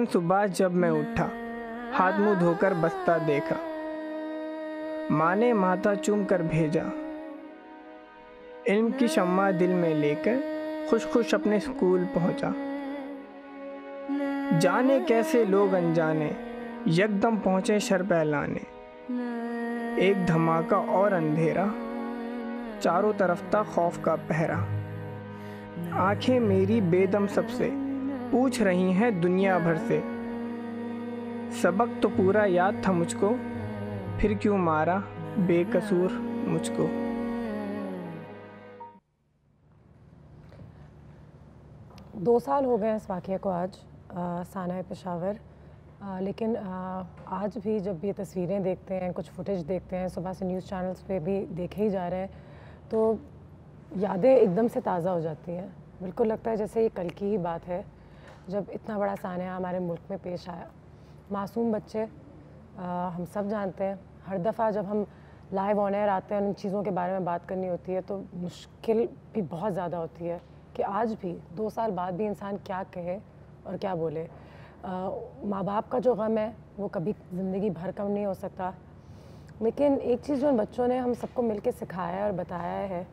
सुबह जब मैं उठा, हाथ मुंह धोकर बस्ता देखा, माँ ने माथा चूम कर भेजा। इल्म की शम्मा दिल में लेकर खुश खुश अपने स्कूल पहुंचा। जाने कैसे लोग अनजाने यकदम पहुंचे शर फैलाने। एक धमाका और अंधेरा, चारों तरफ था खौफ का पहरा। आंखें मेरी बेदम सबसे पूछ रही हैं दुनिया भर से। सबक तो पूरा याद था मुझको, फिर क्यों मारा बेकसूर मुझको। दो साल हो गए इस वाक़ये को आज, साना पेशावर। लेकिन आज भी जब ये तस्वीरें देखते हैं, कुछ फुटेज देखते हैं, सुबह से न्यूज़ चैनल्स पे भी देखे ही जा रहे हैं, तो यादें एकदम से ताज़ा हो जाती हैं। बिल्कुल लगता है जैसे ये कल की ही बात है जब इतना बड़ा सानिया हमारे मुल्क में पेश आया। मासूम बच्चे, हम सब जानते हैं, हर दफ़ा जब हम लाइव ऑन एयर आते हैं उन चीज़ों के बारे में बात करनी होती है तो मुश्किल भी बहुत ज़्यादा होती है कि आज भी 2 साल बाद भी इंसान क्या कहे और क्या बोले। माँ बाप का जो गम है वो कभी ज़िंदगी भर कम नहीं हो सकता, लेकिन एक चीज़ जो बच्चों ने हम सबको मिलके सिखाया और बताया है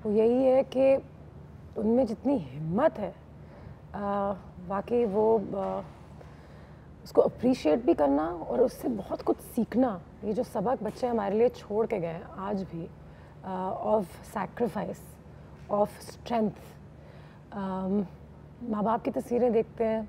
वो यही है कि उनमें जितनी हिम्मत है, वाकई वो उसको अप्रिशिएट भी करना और उससे बहुत कुछ सीखना। ये जो सबक बच्चे हमारे लिए छोड़ के गए हैं आज भी, ऑफ सैक्रिफाइस, ऑफ स्ट्रेंथ। माँ बाप की तस्वीरें देखते हैं,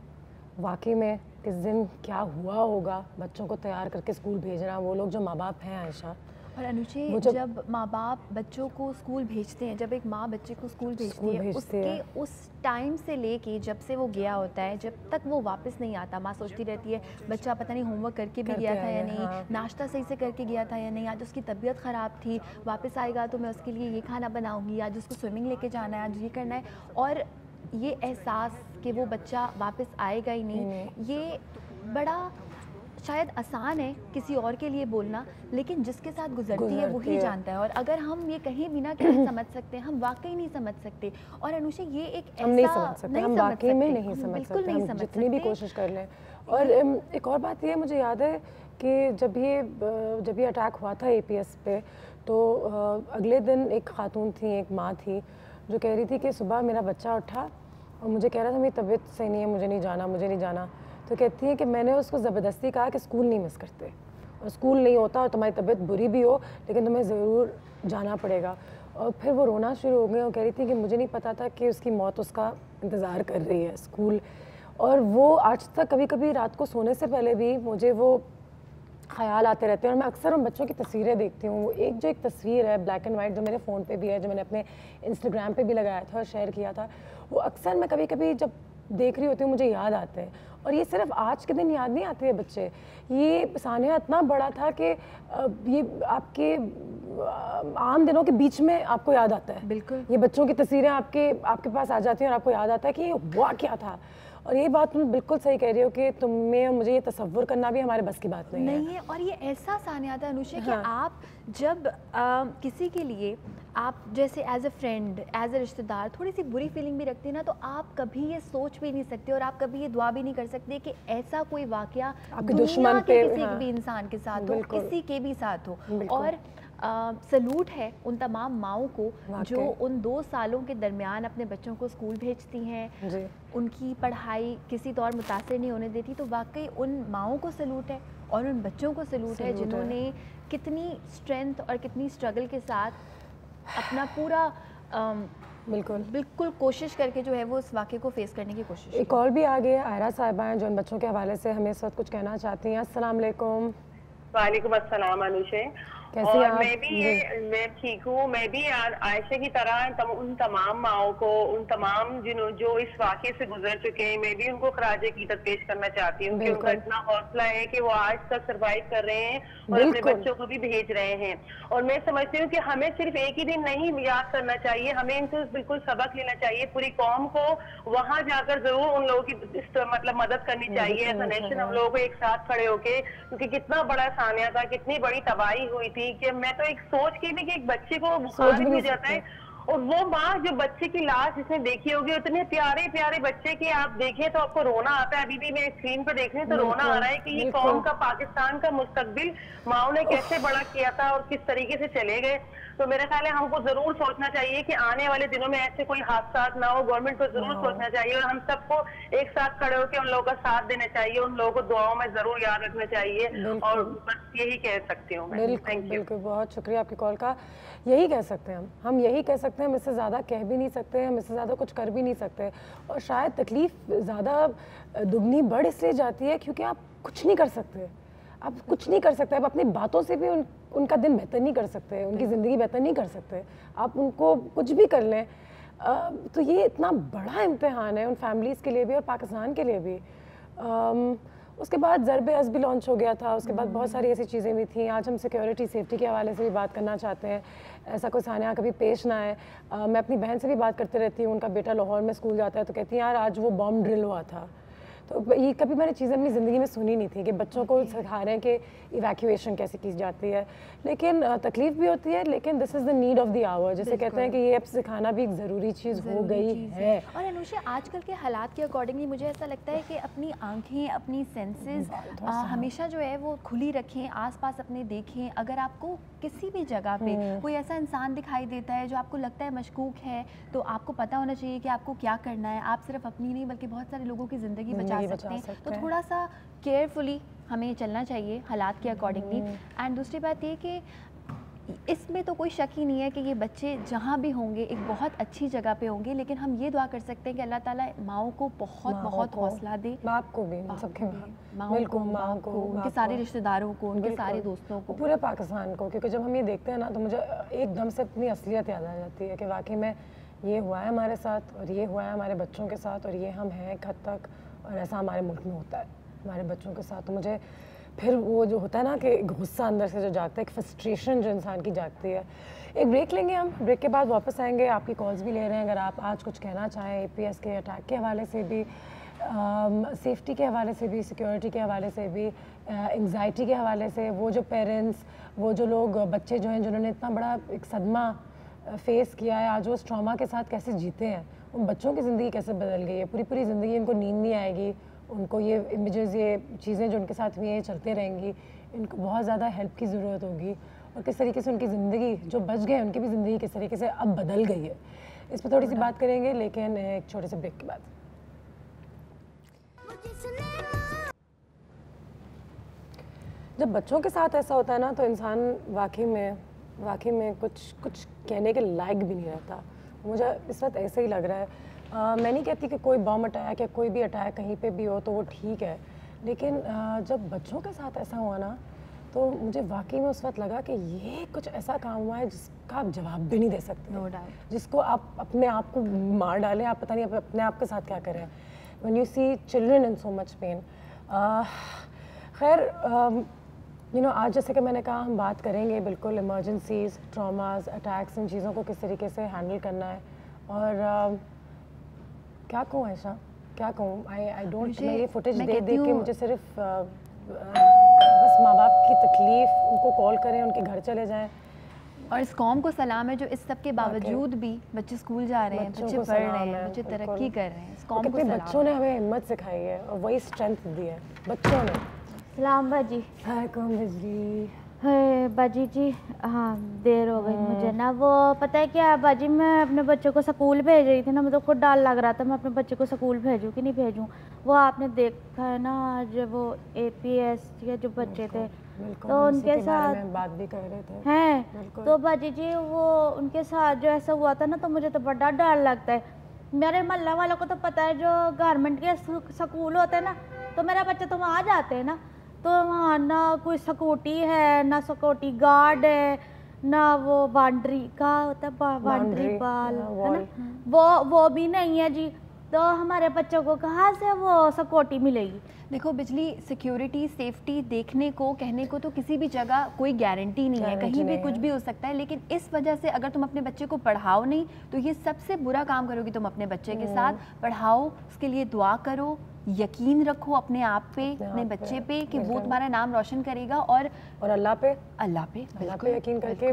वाकई में किस दिन क्या हुआ होगा बच्चों को तैयार करके स्कूल भेजना। वो लोग जो माँ बाप हैं आयशा और अनुषे, जब माँ बाप बच्चों को स्कूल भेजते हैं, जब एक माँ बच्चे को स्कूल भेजती है, उसके उस टाइम से लेके जब से वो गया होता है, जब तक वो वापस नहीं आता, माँ सोचती रहती है बच्चा पता नहीं होमवर्क करके भी गया था या नहीं, नाश्ता सही से करके गया था या नहीं, आज उसकी तबीयत ख़राब थी, वापस आएगा तो मैं उसके लिए ये खाना बनाऊँगी, आज उसको स्विमिंग लेके जाना है, आज ये करना है। और ये एहसास कि वो बच्चा वापस आएगा ही नहीं, ये बड़ा शायद आसान है किसी और के लिए बोलना, लेकिन जिसके साथ गुजरती है वही जानता है। और अगर हम ये कहीं भी ना कहीं समझ सकते हैं, हम वाकई नहीं समझ सकते। और अनुषा, ये एक ऐसा हम नहीं समझ सकते, हम वाकई में नहीं समझ सकते, हम जितनी भी कोशिश कर लें। और एक और बात ये मुझे याद है कि जब ये अटैक हुआ था APS पे, तो अगले दिन एक खातून थी, एक माँ थी जो कह रही थी कि सुबह मेरा बच्चा उठा और मुझे कह रहा था मेरी तबीयत सही नहीं है, मुझे नहीं जाना। तो कहती है कि मैंने उसको ज़बरदस्ती कहा कि स्कूल नहीं मिस करते, और स्कूल नहीं होता और तुम्हारी तबीयत बुरी भी हो लेकिन तुम्हें ज़रूर जाना पड़ेगा। और फिर वो रोना शुरू हो गई और कह रही थी कि मुझे नहीं पता था कि उसकी मौत उसका इंतज़ार कर रही है स्कूल। और वो आज तक कभी कभी रात को सोने से पहले भी मुझे वो ख़याल आते रहते हैं। और मैं अक्सर उन बच्चों की तस्वीरें देखती हूँ। वो एक तस्वीर है ब्लैक एंड वाइट जो मेरे फ़ोन पे भी है, जो मैंने अपने इंस्टाग्राम पे भी लगाया था और शेयर किया था, वो अक्सर मैं कभी कभी जब देख रही होती हूँ मुझे याद आते हैं। और ये सिर्फ आज के दिन याद नहीं आते हैं बच्चे, ये सानिया इतना बड़ा था कि ये आपके आम दिनों के बीच में आपको याद आता है। बिल्कुल, ये बच्चों की तस्वीरें आपके पास आ जाती हैं और आपको याद आता है कि ये हुआ क्या था। और ये बात तुम बिल्कुल सही कह रही हो कि तुम्हें और मुझे ये तसव्वुर करना भी हमारे बस की बात नहीं है। और ये ऐसा सानिया था अनुषा कि आप जब किसी के लिए आप जैसे as a friend, as a रिश्तेदार थोड़ी सी बुरी फीलिंग भी रखते हैं ना, तो आप कभी ये सोच भी नहीं सकते और आप कभी ये दुआ भी नहीं कर सकते कि ऐसा कोई वाकया आपके दुश्मन पे, किसी भी इंसान के साथ हो, किसी के भी साथ हो। और सलूट है उन तमाम माओं को जो उन 2 सालों के दरमियान अपने बच्चों को स्कूल भेजती हैं, उनकी पढ़ाई किसी तौर मुतासर नहीं होने देती। तो वाकई उन माओं को सलूट है और उन बच्चों को सलूट है जिन्होंने कितनी स्ट्रेंथ और कितनी स्ट्रगल के साथ अपना पूरा बिल्कुल कोशिश करके जो है वो इस वाक़े को फेस करने की कोशिश। एक और भी आ गई है, आयरा साहिबा हैं, जो इन बच्चों के हवाले से हमें इस वक्त कुछ कहना चाहती हैं। अस्सलाम वालेकुम। वालेकुम अस्सलाम अनुषे। कैसी और मैं ठीक हूँ। मैं भी आयशा की तरह उन तमाम माओं को, उन तमाम जो इस वाक़े से गुजर चुके हैं, मैं भी उनको खराज अक़ीदत पेश करना चाहती हूँ कि उनका इतना हौसला है कि वो आज तक सर्वाइव कर रहे हैं और अपने बच्चों को भी भेज रहे हैं। और मैं समझती हूँ कि हमें सिर्फ एक ही दिन नहीं याद करना चाहिए, हमें इनसे बिल्कुल सबक लेना चाहिए। पूरी कौम को वहाँ जाकर जरूर उन लोगों की मतलब मदद करनी चाहिए, एज अ नेशन हम लोगों को एक साथ खड़े होके, क्योंकि कितना बड़ा सानिया था, कितनी बड़ी तबाही हुई थी कि मैं तो एक सोच के भी कि एक बच्चे को बुखार भी हो जाता है और वो माँ जो बच्चे की लाश जिसने देखी होगी, इतने प्यारे प्यारे बच्चे की आप देखें तो आपको रोना आता है। अभी भी मैं स्क्रीन पर देख रही हूँ तो रोना आ रहा है कि ये कौम का, पाकिस्तान का मुस्तकबिल माओ ने कैसे बड़ा किया था और किस तरीके से चले गए। तो मेरा ख्याल है हमको जरूर सोचना चाहिए कि आने वाले दिनों में ऐसे कोई हादसा ना हो। गवर्नमेंट को जरूर सोचना चाहिए और हम सबको एक साथ खड़े होकर उन लोगों का साथ देना चाहिए, उन लोगों को दुआओं में जरूर याद रखना चाहिए। और बस यही कह सकती हूँ मैं। बिल्कुल, बहुत शुक्रिया आपकी कॉल का। यही कह सकते हैं हम यही कह सकते हैं, हम इससे ज़्यादा कह भी नहीं सकते, हम इससे ज़्यादा कुछ कर भी नहीं सकते। और शायद तकलीफ़ ज़्यादा दुगनी बढ़ इसलिए जाती है क्योंकि आप कुछ नहीं कर सकते, आप कुछ नहीं कर सकते, आप अपनी बातों से भी उनका दिन बेहतर नहीं कर सकते, उनकी ज़िंदगी बेहतर नहीं कर सकते। आप उनको कुछ भी कर लें तो ये इतना बड़ा इम्तिहान है उन फैमिलीज़ के लिए भी और पाकिस्तान के लिए भी। उसके बाद ज़रबे अज़ भी लॉन्च हो गया था, उसके बाद बहुत सारी ऐसी चीज़ें भी थी। आज हम सिक्योरिटी सेफ्टी के हवाले से भी बात करना चाहते हैं, ऐसा कोई सानिया कभी पेश ना आए। मैं अपनी बहन से भी बात करते रहती हूँ, उनका बेटा लाहौर में स्कूल जाता है तो कहती है यार आज वो बॉम्ब ड्रिल हुआ था। तो ये कभी मैंने चीज़ें अपनी ज़िंदगी में सुनी नहीं थी कि बच्चों को सिखा रहे हैं कि इवैक्यूएशन कैसे की जाती है। लेकिन तकलीफ़ भी होती है, लेकिन this is the need of the hour, जैसे कहते हैं कि ये अब सिखाना भी एक ज़रूरी चीज़ हो गई है। और अनुषा आजकल के हालात के अकॉर्डिंगली मुझे ऐसा लगता है कि अपनी आंखें, अपनी सेंसेस हमेशा जो है वो खुली रखें, आसपास अपने देखें। अगर आपको किसी भी जगह पे कोई ऐसा इंसान दिखाई देता है जो आपको लगता है मशकूक है, तो आपको पता होना चाहिए कि आपको क्या करना है। आप सिर्फ अपनी नहीं बल्कि बहुत सारे लोगों की ज़िंदगी बचा सकते हैं। तो थोड़ा सा केयरफुली हमें चलना चाहिए हालात के अकॉर्डिंगली। एंड दूसरी बात ये कि इसमें तो कोई शक ही नहीं है कि ये बच्चे जहाँ भी होंगे एक बहुत अच्छी जगह पे होंगे, लेकिन हम ये दुआ कर सकते हैं कि अल्लाह ताला माओ को बहुत बहुत हौसला दे, बाप को भी, सबके माओ को, उनके सारे रिश्तेदारों को, उनके सारे दोस्तों को, पूरे पाकिस्तान को। क्योंकि जब हम ये देखते हैं ना तो मुझे एकदम से अपनी असलियत याद आ जाती है कि वाकई में ये हुआ है हमारे साथ और ये हुआ है हमारे बच्चों के साथ और ये हम हैं एक हद तक, और ऐसा हमारे मुल्क में होता है हमारे बच्चों के साथ। तो मुझे फिर वो जो होता है ना कि गुस्सा अंदर से जो जागता है, एक फ्रस्ट्रेशन जो इंसान की जागती है। एक ब्रेक लेंगे हम, ब्रेक के बाद वापस आएंगे। आपकी कॉल्स भी ले रहे हैं, अगर आप आज कुछ कहना चाहें APS के अटैक के हवाले से भी, सेफ्टी के हवाले से भी, सिक्योरिटी के हवाले से भी, एंग्जाइटी के हवाले से, वो जो पेरेंट्स, वो जो लोग बच्चे जो हैं जिन्होंने इतना बड़ा एक सदमा फेस किया है, आज वो उस ट्रॉमा के साथ कैसे जीते हैं, उन बच्चों की ज़िंदगी कैसे बदल गई है। पूरी ज़िंदगी उनको नींद नहीं आएगी, उनको ये इमेजेस, ये चीज़ें जो उनके साथ हुई हैं चलते रहेंगी, इनको बहुत ज़्यादा हेल्प की ज़रूरत होगी। और किस तरीके से उनकी ज़िंदगी जो बच गए उनकी भी ज़िंदगी किस तरीके से अब बदल गई है, इस पर थोड़ी सी बात करेंगे, लेकिन एक छोटे से ब्रेक के बाद। जब बच्चों के साथ ऐसा होता है ना तो इंसान वाकई में कुछ कहने के लायक भी नहीं रहता। मुझे इस वक्त ऐसे ही लग रहा है। मैं नहीं कहती कि कोई बॉम्ब अटैक या कोई भी अटैक कहीं पे भी हो तो वो ठीक है, लेकिन जब बच्चों के साथ ऐसा हुआ ना तो मुझे वाकई में उस वक्त लगा कि ये कुछ ऐसा काम हुआ है जिसका आप जवाब भी नहीं दे सकते। No doubt. जिसको आप अपने आप को मार डालें, आप पता नहीं अपने आप के साथ क्या करें। When you see children in so much pain. खैर आज जैसे कि मैंने कहा हम बात करेंगे बिल्कुल इमरजेंसीज, ट्रॉमास, अटैक्स, इन चीज़ों को किस तरीके से हैंडल करना है। और क्या कहूँ ऐसा, क्या कहूँ, आई डोंट, मैं ये फुटेज देख के मुझे सिर्फ बस माँ बाप की तकलीफ़, उनको कॉल करें, उनके घर चले जाएं। और इस कौम को सलाम है जो इस सब के बावजूद भी बच्चे स्कूल जा रहे हैं, बच्चे पढ़ रहे हैं, बच्चे तरक्की कर रहे हैं। इस कौम को सलाम। बच्चों ने हमें हिम्मत सिखाई है और वही स्ट्रेंथ दी है बच्चों ने। सलाम बाजी। वालेकुम बिजली। है बाजी जी, हाँ देर हो गई मुझे ना। वो पता है क्या बाजी, मैं अपने बच्चे को स्कूल भेज रही थी ना, मुझे खुद डर लग रहा था मैं अपने बच्चे को स्कूल भेजूँ कि नहीं भेजूँ। वो आपने देखा है ना आज वो APS के जो बच्चे थे तो उनके साथ बात भी कर रहे थे हैं। तो बाजी जी वो उनके साथ जो ऐसा हुआ था ना तो मुझे तो बड़ा डर लगता है। मेरे मोहल्ला वालों को तो पता है जो गवर्नमेंट के स्कूल होते हैं ना तो मेरा बच्चा तो वहाँ जाते हैं ना, तो वहाँ ना कोई सिक्योरिटी है ना सिक्योरिटी गार्ड है ना वो बाउंड्री का होता है, बाउंड्री वाल है ना, वो भी नहीं है जी। तो हमारे बच्चों को कहाँ से वो सिक्योरिटी मिलेगी। देखो बिजली, सिक्योरिटी, सेफ्टी देखने को, कहने को तो किसी भी जगह कोई गारंटी नहीं है, कहीं भी कुछ भी हो सकता है। लेकिन इस वजह से अगर तुम अपने बच्चे को पढ़ाओ नहीं तो ये सबसे बुरा काम करोगी तुम अपने बच्चे के साथ। पढ़ाओ, उसके लिए दुआ करो, यकीन रखो अपने आप पे, अपने बच्चे पे कि वो तुम्हारा नाम रोशन करेगा। और अल्लाह पे यकीन करके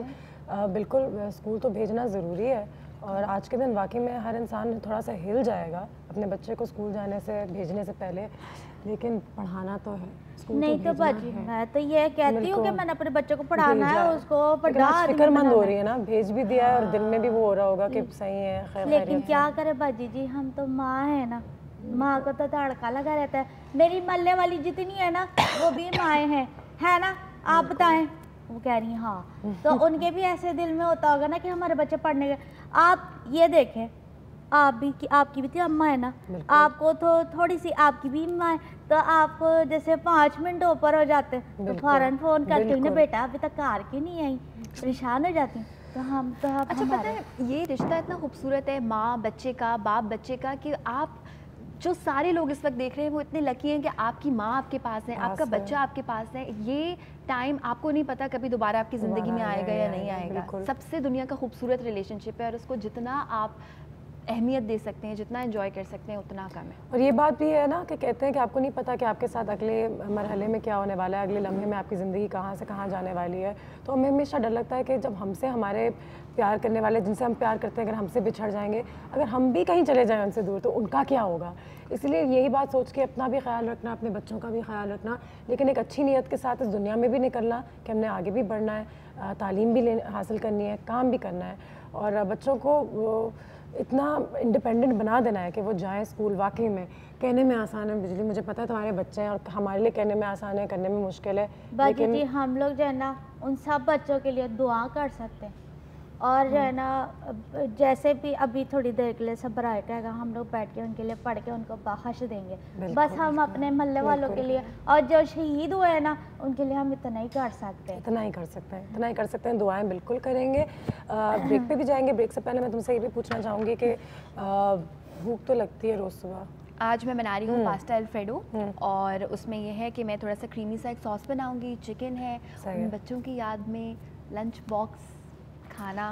बिल्कुल स्कूल तो भेजना ज़रूरी है। और आज के दिन वाकई में हर इंसान थोड़ा सा हिल जाएगा अपने बच्चे को स्कूल जाने से भेजने से पहले, लेकिन पढ़ाना तो है। नहीं तो बाजी मैं तो ये कहती हूँ कि मैंने अपने बच्चे को पढ़ाना है, उसको पढ़ा फिक्रमंद हो रही है ना, भेज भी दिया है और दिल में भी वो हो रहा होगा कि सही है खैर। लेकिन क्या करे बाजी जी, हम तो माँ है ना, माँ को तो तड़का लगा रहता है। मेरी मल्ले वाली जितनी है ना वो भी माएँ हैं, है ना, आप बताएं। वो कह रही हैं हाँ, तो उनके भी ऐसे दिल में होता होगा ना कि हमारे बच्चे पढ़ने गए। आप ये देखें, आप भी आपकी भी तो अम्मा है ना, आपको तो थोड़ी सी आपकी भी अम्मा है, तो आप जैसे 5 मिनट ऊपर हो जाते तो फौरन फ़ोन करते हैं ना, बेटा अभी तक कार क्यों नहीं आई, परेशान हो जाती। तो हम तो आप अच्छा पता है ये रिश्ता इतना खूबसूरत है माँ बच्चे का, बाप बच्चे का, कि आप जो सारे लोग इस वक्त देख रहे हैं वो इतने लकी हैं कि आपकी माँ आपके पास है, आपका बच्चा आपके पास है। ये टाइम आपको नहीं पता कभी दोबारा आपकी ज़िंदगी में आएगा या नहीं आएगा। सबसे दुनिया का खूबसूरत रिलेशनशिप है और उसको जितना आप अहमियत दे सकते हैं, जितना एंजॉय कर सकते हैं उतना कम है। और ये बात भी है ना कि कहते हैं कि आपको नहीं पता कि आपके साथ अगले मरहले में क्या होने वाला है, अगले लम्हे में आपकी ज़िंदगी कहाँ से कहाँ जाने वाली है। तो हमें हमेशा डर लगता है कि जब हमसे हमारे प्यार करने वाले, जिनसे हम प्यार करते हैं, अगर हमसे बिछड़ जाएंगे, अगर हम भी कहीं चले जाएं उनसे दूर, तो उनका क्या होगा। इसलिए यही बात सोच के अपना भी ख्याल रखना, अपने बच्चों का भी ख्याल रखना, लेकिन एक अच्छी नीयत के साथ इस दुनिया में भी निकलना कि हमने आगे भी बढ़ना है, तालीम भी हासिल करनी है, काम भी करना है और बच्चों को इतना इंडिपेंडेंट बना देना है कि वो जाएं स्कूल। वाकई में कहने में आसान है बिजली, मुझे पता है तुम्हारे बच्चे हैं और हमारे लिए कहने में आसान है, करने में मुश्किल है। बाजी जी हम लोग जो है ना उन सब बच्चों के लिए दुआ कर सकते हैं और जो है ना जैसे भी अभी थोड़ी देर के लिए सब रहेगा, हम लोग बैठ के उनके लिए पढ़ के उनको बख्श देंगे। बस हम अपने मोहल्ले वालों के लिए और जो शहीद हुए हैं ना उनके लिए हम इतना ही कर सकते हैं, इतना ही कर सकते हैं, इतना ही कर सकते हैं। दुआएं बिल्कुल करेंगे। ब्रेक पे भी जाएंगे। ब्रेक से पहले मैं तुमसे ये भी पूछना चाहूँगी कि भूख तो लगती है रोज़ सुबह। आज मैं बना रही हूँ पास्ता अल्फ्रेडो और उसमें यह है कि मैं थोड़ा सा क्रीमी सा एक सॉस बनाऊँगी, चिकन है, बच्चों की याद में लंच बॉक्स खाना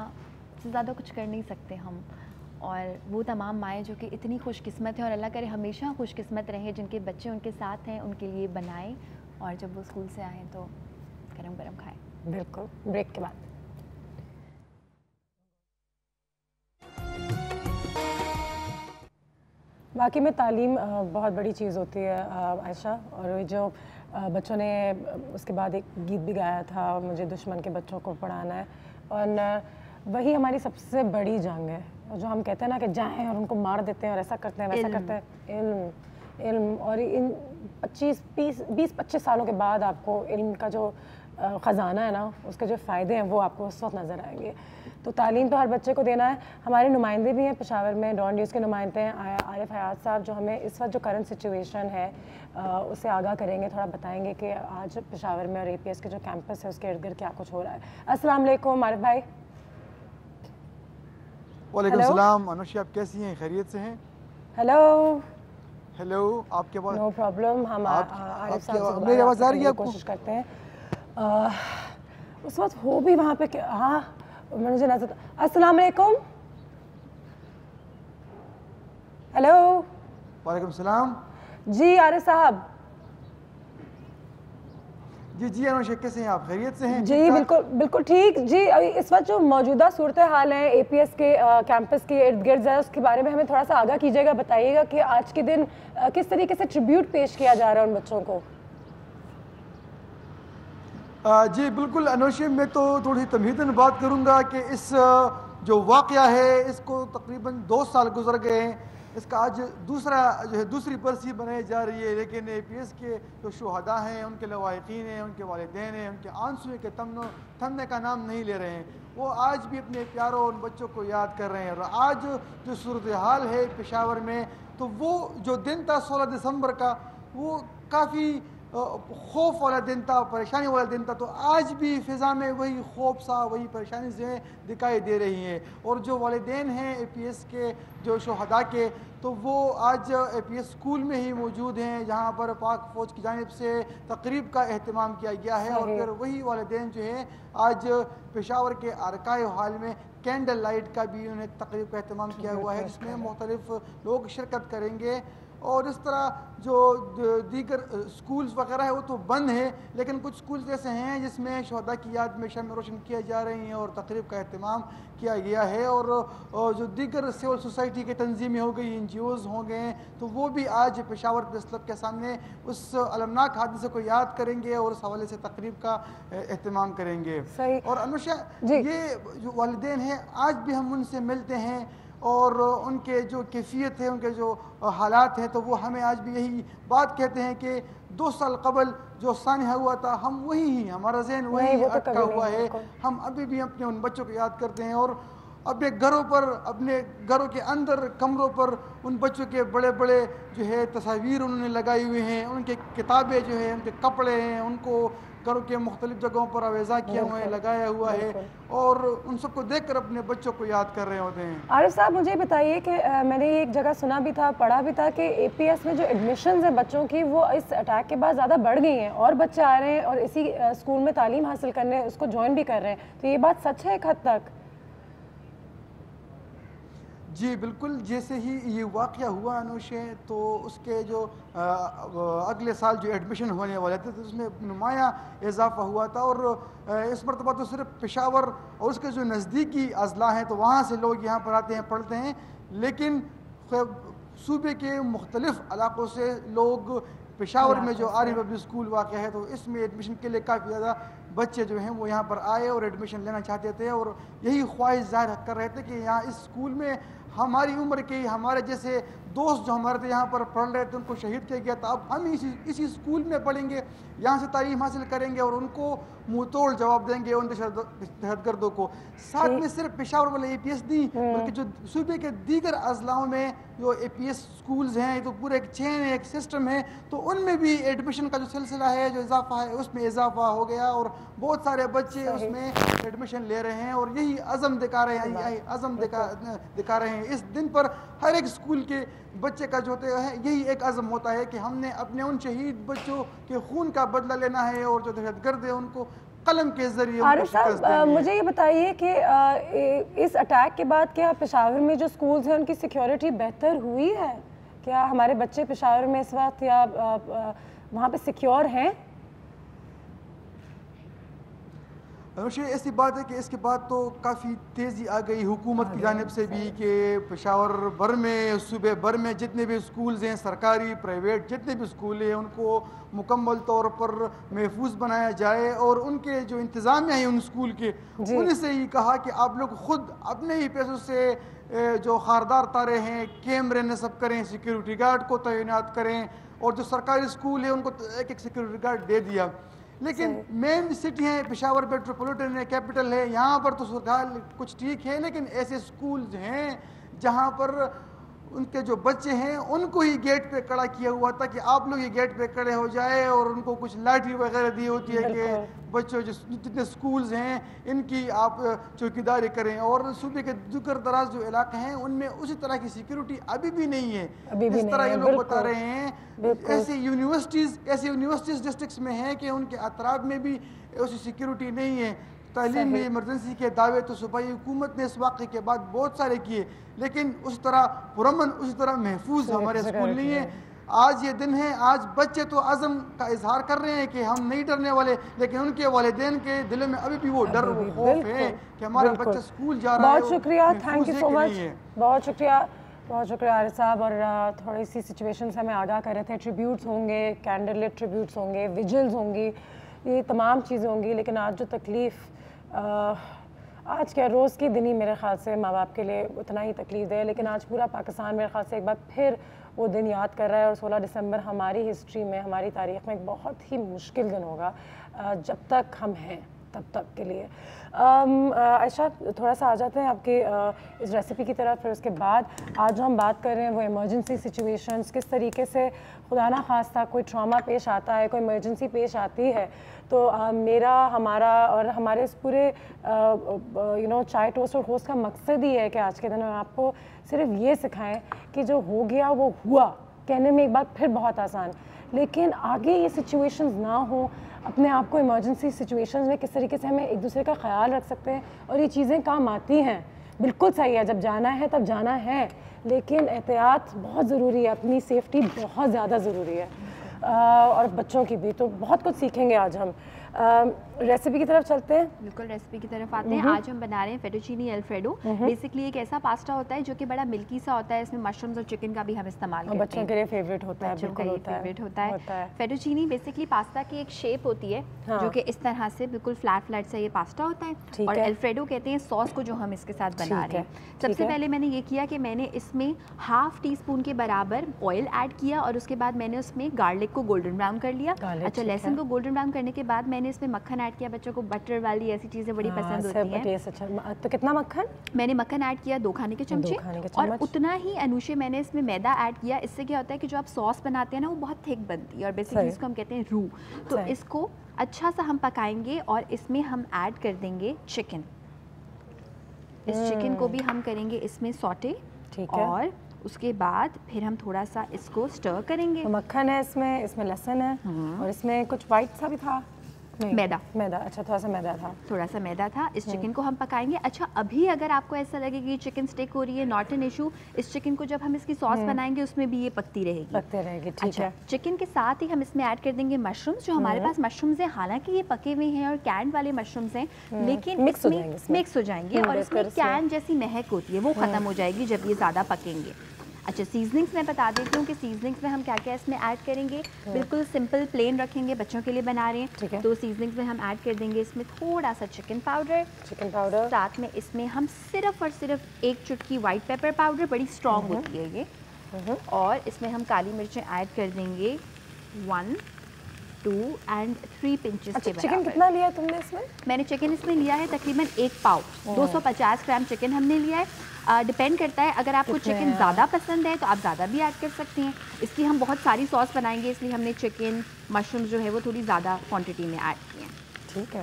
से ज़्यादा कुछ कर नहीं सकते हम। और वो तमाम माएँ जो कि इतनी खुशकिस्मत हैं और अल्लाह करे हमेशा खुशकिस्मत रहें जिनके बच्चे उनके साथ हैं, उनके लिए बनाएं और जब वो स्कूल से आएँ तो गरम गरम खाएं। बिल्कुल, ब्रेक के बाद। बाकी में तालीम बहुत बड़ी चीज़ होती है आयशा, और जो बच्चों ने उसके बाद एक गीत भी गाया था, मुझे दुश्मन के बच्चों को पढ़ाना है, और वही हमारी सबसे बड़ी जंग है। जो हम कहते हैं ना कि जाएं और उनको मार देते हैं और ऐसा करते हैं वैसा करते हैं, इल्म। और इन 20-25 सालों के बाद आपको इल्म का जो ख़जाना है ना, उसके जो फ़ायदे हैं वो आपको उस वक्त नज़र आएंगे। तो तालीम तो हर बच्चे को देना है। हमारे नुमाइंदे भी हैं पेशावर में, डॉन न्यूज़ के नुमाइंदे हैं आरिफ हयात साहब, जो हमें इस वक्त जो करंट सिचुएशन है उससे आगाह करेंगे, थोड़ा बताएंगे कि आज पेशावर में और APS के जो कैंपस है उसके इर्द गिर्द क्या कुछ हो रहा है। अस्सलाम वालेकुम आरिफ भाई। वालेकुम सलाम अनुषा, आप कैसी हैं, खैरियत से हैं? हेलो हेलो, आपके पास नो प्रॉब्लम, हम आरिफ साहब मेरी आवाज़ आ रही है आपको? कोशिश करते हैं। उस वक्त हो भी वहाँ पे क्या, हाँ मुझे नजर। अस्सलाम वालेकुम। हेलो वालेकुम सलाम जी आरिफ साहब। जी अनुषा, कैसे हैं आप, खैरियत से हैं? जी बिल्कुल ठीक जी। अभी इस वक्त जो मौजूदा सूरत हाल है APS के कैंपस के इर्द गिर्द है, उसके बारे में हमें थोड़ा सा आगाह कीजिएगा, बताइएगा कि आज के दिन किस तरीके से ट्रिब्यूट पेश किया जा रहा है उन बच्चों को। जी बिल्कुल अनुषा, मैं तो थोड़ी तमहीदन बात करूँगा कि इस जो वाक़या है इसको तकरीबन 2 साल गुजर गए हैं। इसका आज दूसरी बरसी बनाई जा रही है, लेकिन APS के जो शुहदा हैं, उनके लवाहिकीन हैं, उनके वालिदैन हैं, उनके आंसू के थमने का नाम नहीं ले रहे हैं। वो आज भी अपने प्यारों उन बच्चों को याद कर रहे हैं। और आज जो सूरत हाल है पेशावर में, तो वो जो दिन था 16 दिसंबर का, वो काफ़ी खौफ वाला दिन था, परेशानी वाला दिन था। तो आज भी फ़िज़ा में वही खौफ सा, वही परेशानी से दिखाई दे रही हैं। और जो वालिदैन हैं APS के जो शुहदा के, तो वो आज APS स्कूल में ही मौजूद हैं, जहाँ पर पाक फ़ौज की जानिब से तकरीब का अहतमाम किया गया है। और फिर वही वालिदैन जो हैं आज पेशावर के अरकाए हाल में कैंडल लाइट का भी उन्हें तकरीब का अहतमाम किया हुआ है, जिसमें मुख्तलिफ लोग शिरकत करेंगे। और इस तरह जो दीगर स्कूल्स वगैरह है वो तो बंद है, लेकिन कुछ स्कूल्स ऐसे हैं जिसमें शहदा की याद में शम्म रोशन किया जा रही हैं और तकरीब का अहतमाम किया गया है। और जो दीगर सिविल सोसाइटी की तंजीमें हो गई, NGOs हो गए, तो वो भी आज पेशावर प्रेस क्लब के सामने उस अलमनाक हादसे को याद करेंगे और उस हवाले से तकरीब का अहतमाम करेंगे। और अनुषा, ये जो वालिदैन हैं आज भी हम उनसे मिलते हैं और उनके जो कैफियत है, उनके जो हालात हैं, तो वो हमें आज भी यही बात कहते हैं कि 2 साल कबल जो सानिया हुआ था हम वही ही, हमारा जहन वही अटका हुआ है। हम अभी भी अपने उन बच्चों को याद करते हैं और अपने घरों पर, अपने घरों के अंदर कमरों पर उन बच्चों के बड़े बड़े जो है तस्वीर उन्होंने लगाई हुई हैं, उनके किताबें जो है, उनके कपड़े हैं, उनको घरों के मुख्तलिफ जगहों पर आवेज़ा किया हुआ है, लगाया हुआ है और उन सबको देख कर अपने बच्चों को याद कर रहे होते हैं। आरिफ साहब, मुझे बताइए कि मैंने एक जगह सुना भी था, पढ़ा भी था कि APS में जो एडमिशन्स हैं बच्चों की वो इस अटैक के बाद ज़्यादा बढ़ गई हैं और बच्चे आ रहे हैं और इसी स्कूल में तालीम हासिल करने उसको ज्वाइन भी कर रहे हैं, तो ये बात सच है एक हद तक? जी बिल्कुल, जैसे ही ये वाक़या हुआ अनुषे, तो उसके जो अगले साल जो एडमिशन होने वाले थे तो उसमें नुमाया इजाफा हुआ था और इस मरतबा तो सिर्फ पेशावर और उसके जो नज़दीकी अजला हैं तो वहाँ से लोग यहाँ पर आते हैं, पढ़ते हैं, लेकिन सूबे के मुख्तलिफ इलाक़ों से लोग पेशावर में जो आरिफ पब्लिक स्कूल वाक़ है तो इसमें एडमिशन के लिए काफ़ी ज़्यादा बच्चे जो हैं वो यहाँ पर आए और एडमिशन लेना चाहते थे और यही ख्वाहिश ज़ाहिर कर रहे थे कि यहाँ इस स्कूल में हमारी उम्र के हमारे जैसे दोस्त जो हमारे थे यहाँ पर पढ़ रहे थे उनको शहीद किया गया था, अब हम इसी स्कूल में पढ़ेंगे, यहाँ से तालीम हासिल करेंगे और उनको मुँह तोड़ जवाब देंगे उन दहशतगर्दों को। साथ में सिर्फ पेशावर वाले APS नहीं बल्कि जो सूबे के दीगर अजलाओं में जो APS स्कूल्स हैं, तो पूरे एक चेन है, एक सिस्टम है, तो उनमें भी एडमिशन का जो सिलसिला है, जो इजाफा है, उसमें इजाफा हो गया और बहुत सारे बच्चे उसमें एडमिशन ले रहे हैं और यही अज़म दिखा रहे हैं, यही अज़म दिखा रहे हैं। इस दिन पर हर एक स्कूल के बच्चे का जो होता है यही एक अज़म होता है कि हमने अपने उन शहीद बच्चों के खून का बदला लेना है और जो दहशतगर्द है उनको कलम के जरिए। आरिफ साहब, मुझे ये बताइए कि इस अटैक के बाद क्या पेशावर में जो स्कूल्स हैं उनकी सिक्योरिटी बेहतर हुई है? क्या हमारे बच्चे पेशावर में इस वक्त या वहाँ पे सिक्योर हैं? अनुषे, ऐसी बात है कि इसके बाद तो काफ़ी तेज़ी आ गई हुकूमत की जानिब से भी कि पेशावर भर में, सूबे भर में जितने भी स्कूल्स हैं, सरकारी प्राइवेट जितने भी स्कूल हैं, उनको मुकम्मल तौर पर महफूज बनाया जाए और उनके जो इंतज़ामिया हैं उन स्कूल के, उनसे ही कहा कि आप लोग ख़ुद अपने ही पैसों से जो खारदार तारे हैं, कैमरे नस्ब करें, सिक्योरिटी गार्ड को तैनात करें और जो सरकारी स्कूल है उनको एक एक सिक्योरिटी गार्ड दे दिया। लेकिन मेन सिटी है पेशावर, मेट्रोपॉलिटन है, कैपिटल है, यहाँ पर तो सूरत कुछ ठीक है, लेकिन ऐसे स्कूल्स हैं जहाँ पर उनके जो बच्चे हैं उनको ही गेट पे खड़ा किया हुआ था कि आप लोग ये गेट पे खड़े हो जाए और उनको कुछ लाठी वगैरह दी होती है कि बच्चों जो जितने स्कूल्स हैं इनकी आप चौकीदारी करें और सूबे के दूर दराज जो इलाके हैं उनमें उसी तरह की सिक्योरिटी अभी भी नहीं है। इस तरह ये लोग बता रहे हैं। ऐसे यूनिवर्सिटीज़ डिस्ट्रिक्ट्स में हैं कि उनके अतराफ में भी ऐसी सिक्योरिटी नहीं है। तालीम में इमरजेंसी के दावे तो सूबाई हुकूमत ने इस वाक़े के बाद बहुत सारे किए, लेकिन उस तरह पुरअमन, उस तरह महफूज हमारे स्कूल नहीं है। आज ये दिन है, आज बच्चे तो अज़म का इजहार कर रहे हैं कि हम नहीं डरने वाले, लेकिन उनके वालिदैन के दिलों में अभी भी वो डर, वो खौफ है कि हमारा बच्चा स्कूल जा रहा है। बहुत शुक्रिया, थैंक यू सो मच, बहुत शुक्रिया, बहुत शुक्रिया आरिफ साहब। और थोड़ी सी सिचुएशन से हमें आगाह कर रहे थे, ट्रिब्यूट्स होंगे, कैंडल लिट ट्रिब्यूट्स होंगे, विजिल्स होंगी, ये तमाम चीज़ें होंगी, लेकिन आज जो तकलीफ़ आज क्या रोज़ की दिन ही मेरे ख़्याल से माँ बाप के लिए उतना ही तकलीफ है, लेकिन आज पूरा पाकिस्तान मेरे ख़्याल से एक बार फिर वो दिन याद कर रहा है। और 16 दिसंबर हमारी हिस्ट्री में, हमारी तारीख़ में एक बहुत ही मुश्किल दिन होगा जब तक हम हैं तब तक के लिए। आयशा, थोड़ा सा आ जाते हैं आपके इस रेसिपी की तरफ। फिर उसके बाद आज जो हम बात कर रहे हैं वो इमरजेंसी सिचुएशंस, किस तरीके से खुदा ना खास्ता कोई ट्रॉमा पेश आता है, कोई इमरजेंसी पेश आती है, तो मेरा, हमारा और हमारे इस पूरे चाय टोस्ट और होस्ट का मकसद ही है कि आज के दिन हम आपको सिर्फ ये सिखाएं कि जो हो गया वो हुआ। कहने में एक बार फिर बहुत आसान, लेकिन आगे ये सिचुएशंस ना हो, अपने आप को इमरजेंसी सिचुएशंस में किस तरीके से हमें एक दूसरे का ख्याल रख सकते हैं और ये चीज़ें काम आती हैं। बिल्कुल सही है, जब जाना है तब जाना है, लेकिन एहतियात बहुत ज़रूरी है, अपनी सेफ्टी बहुत ज़्यादा ज़रूरी है, और बच्चों की भी। तो बहुत कुछ सीखेंगे आज हम। रेसिपी की तरफ चलते हैं। बिल्कुल, रेसिपी की तरफ आते हैं। आज हम बना रहे हैं फेटोचीनी अल्फ्रेडो। बेसिकली एक ऐसा पास्ता होता है जो कि बड़ा मिल्की सा होता है, इसमें मशरूम्स और चिकन का भी हम इस्तेमाल करते हैं। बच्चों के लिए फेवरेट होता है, बिल्कुल फेवरेट होता है। फेटोचीनी बेसिकली पास्ता की एक शेप होती है, जो कि इस तरह से बिल्कुल फ्लैट फ्लैट सा ये पास्ता होता है, और अल्फ्रेडो कहते हैं सॉस को जो हम इसके साथ बना रहे हैं। सबसे पहले मैंने ये किया कि मैंने इसमें ½ टीस्पून के बराबर ऑयल ऐड किया, और उसके बाद मैंने उसमें गार्लिक को गोल्डन ब्राउन कर लिया। अच्छा, लहसुन को गोल्डन ब्राउन करने के बाद मैंने इसमें मक्खन ऐड किया। बच्चों को बटर वाली ऐसी चीज़ें बड़ी पसंद होती हैं। अच्छा, तो कितना मक्खन? मैंने मक्खन ऐड किया 2 खाने के चमचे, और उतना ही अनुषे मैंने इसमें मैदा ऐड किया। इससे क्या होता है कि जो आप सॉस बनाते हैं ना, वो बहुत थिक बनती है, और बेसिकली इसको हम कहते हैं रू। तो इसको अच्छा सा हम पकाएंगे, और इसमें हम ऐड कर देंगे चिकन। इस चिकन को भी हम करेंगे इसमें सॉटे, और उसके बाद फिर हम थोड़ा सा इसको स्टर करेंगे। तो मक्खन है इसमें लहसुन है, और इसमें कुछ वाइट सा भी था, मैदा। अच्छा, थोड़ा सा मैदा था। इस चिकन को हम पकाएंगे। अच्छा, अभी अगर आपको ऐसा लगे कि चिकन स्टिक हो रही है, नॉट एन इशू। इस चिकन को जब हम इसकी सॉस बनाएंगे उसमें भी ये पकती रहेगी। ठीक है। चिकन के साथ ही हम इसमें ऐड कर देंगे मशरूम्स। जो हमारे पास मशरूम्स हैं, हालांकि ये पके हुए हैं और कैंड वाले मशरूम्स हैं, लेकिन मिक्स हो जाएंगे, और इसमें कैन जैसी महक होती है, वो खत्म हो जाएगी जब ये ज़्यादा पकेंगे। अच्छा, सीजनिंग्स मैं बता देती हूँ कि सीजनिंग्स में हम क्या क्या इसमें ऐड करेंगे। बिल्कुल सिंपल प्लेन रखेंगे, बच्चों के लिए बना रहे हैं। तो सीजनिंग्स में हम ऐड कर देंगे इसमें थोड़ा सा चिकन पाउडर, साथ में इसमें हम सिर्फ और सिर्फ 1 चुटकी वाइट पेपर पाउडर, बड़ी स्ट्रॉन्ग होती है ये, और इसमें हम काली मिर्चें ऐड कर देंगे 1, 2 and 3 पिंचेस के बराबर। चिकन कितना लिया तुमने इसमें? मैंने चिकन इसमें लिया है तकरीबन 1 पाव, 250 ग्राम चिकन हमने लिया है। डिपेंड करता है, अगर आपको चिकन ज़्यादा पसंद है तो आप ज़्यादा भी ऐड कर सकते हैं। इसकी हम बहुत सारी सॉस बनाएंगे, इसलिए हमने चिकन मशरूम जो है वो थोड़ी ज़्यादा क्वांटिटी में ऐड की हैं। ठीक है,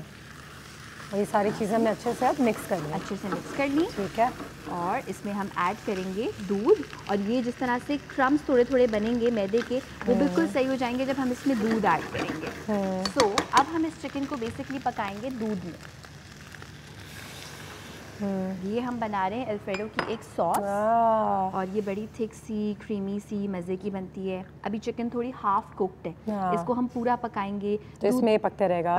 और ये सारी चीज़ें हमने अच्छे से मिक्स कर ली। ठीक है, और इसमें हम ऐड करेंगे दूध, और ये जिस तरह से क्रम्स थोड़े थोड़े बनेंगे मैदे के, वो बिल्कुल सही हो जाएंगे जब हम इसमें दूध ऐड करेंगे। सो अब हम इस चिकन को बेसिकली पकाएंगे दूध में। ये हम बना रहे हैं अल्फ्रेडो की एक सॉस, और ये बड़ी थिक सी क्रीमी सी मज़े की बनती है। अभी चिकन थोड़ी हाफ कुक्ड है, इसको हम पूरा पकाएंगे, तो इसमें पकते रहेगा,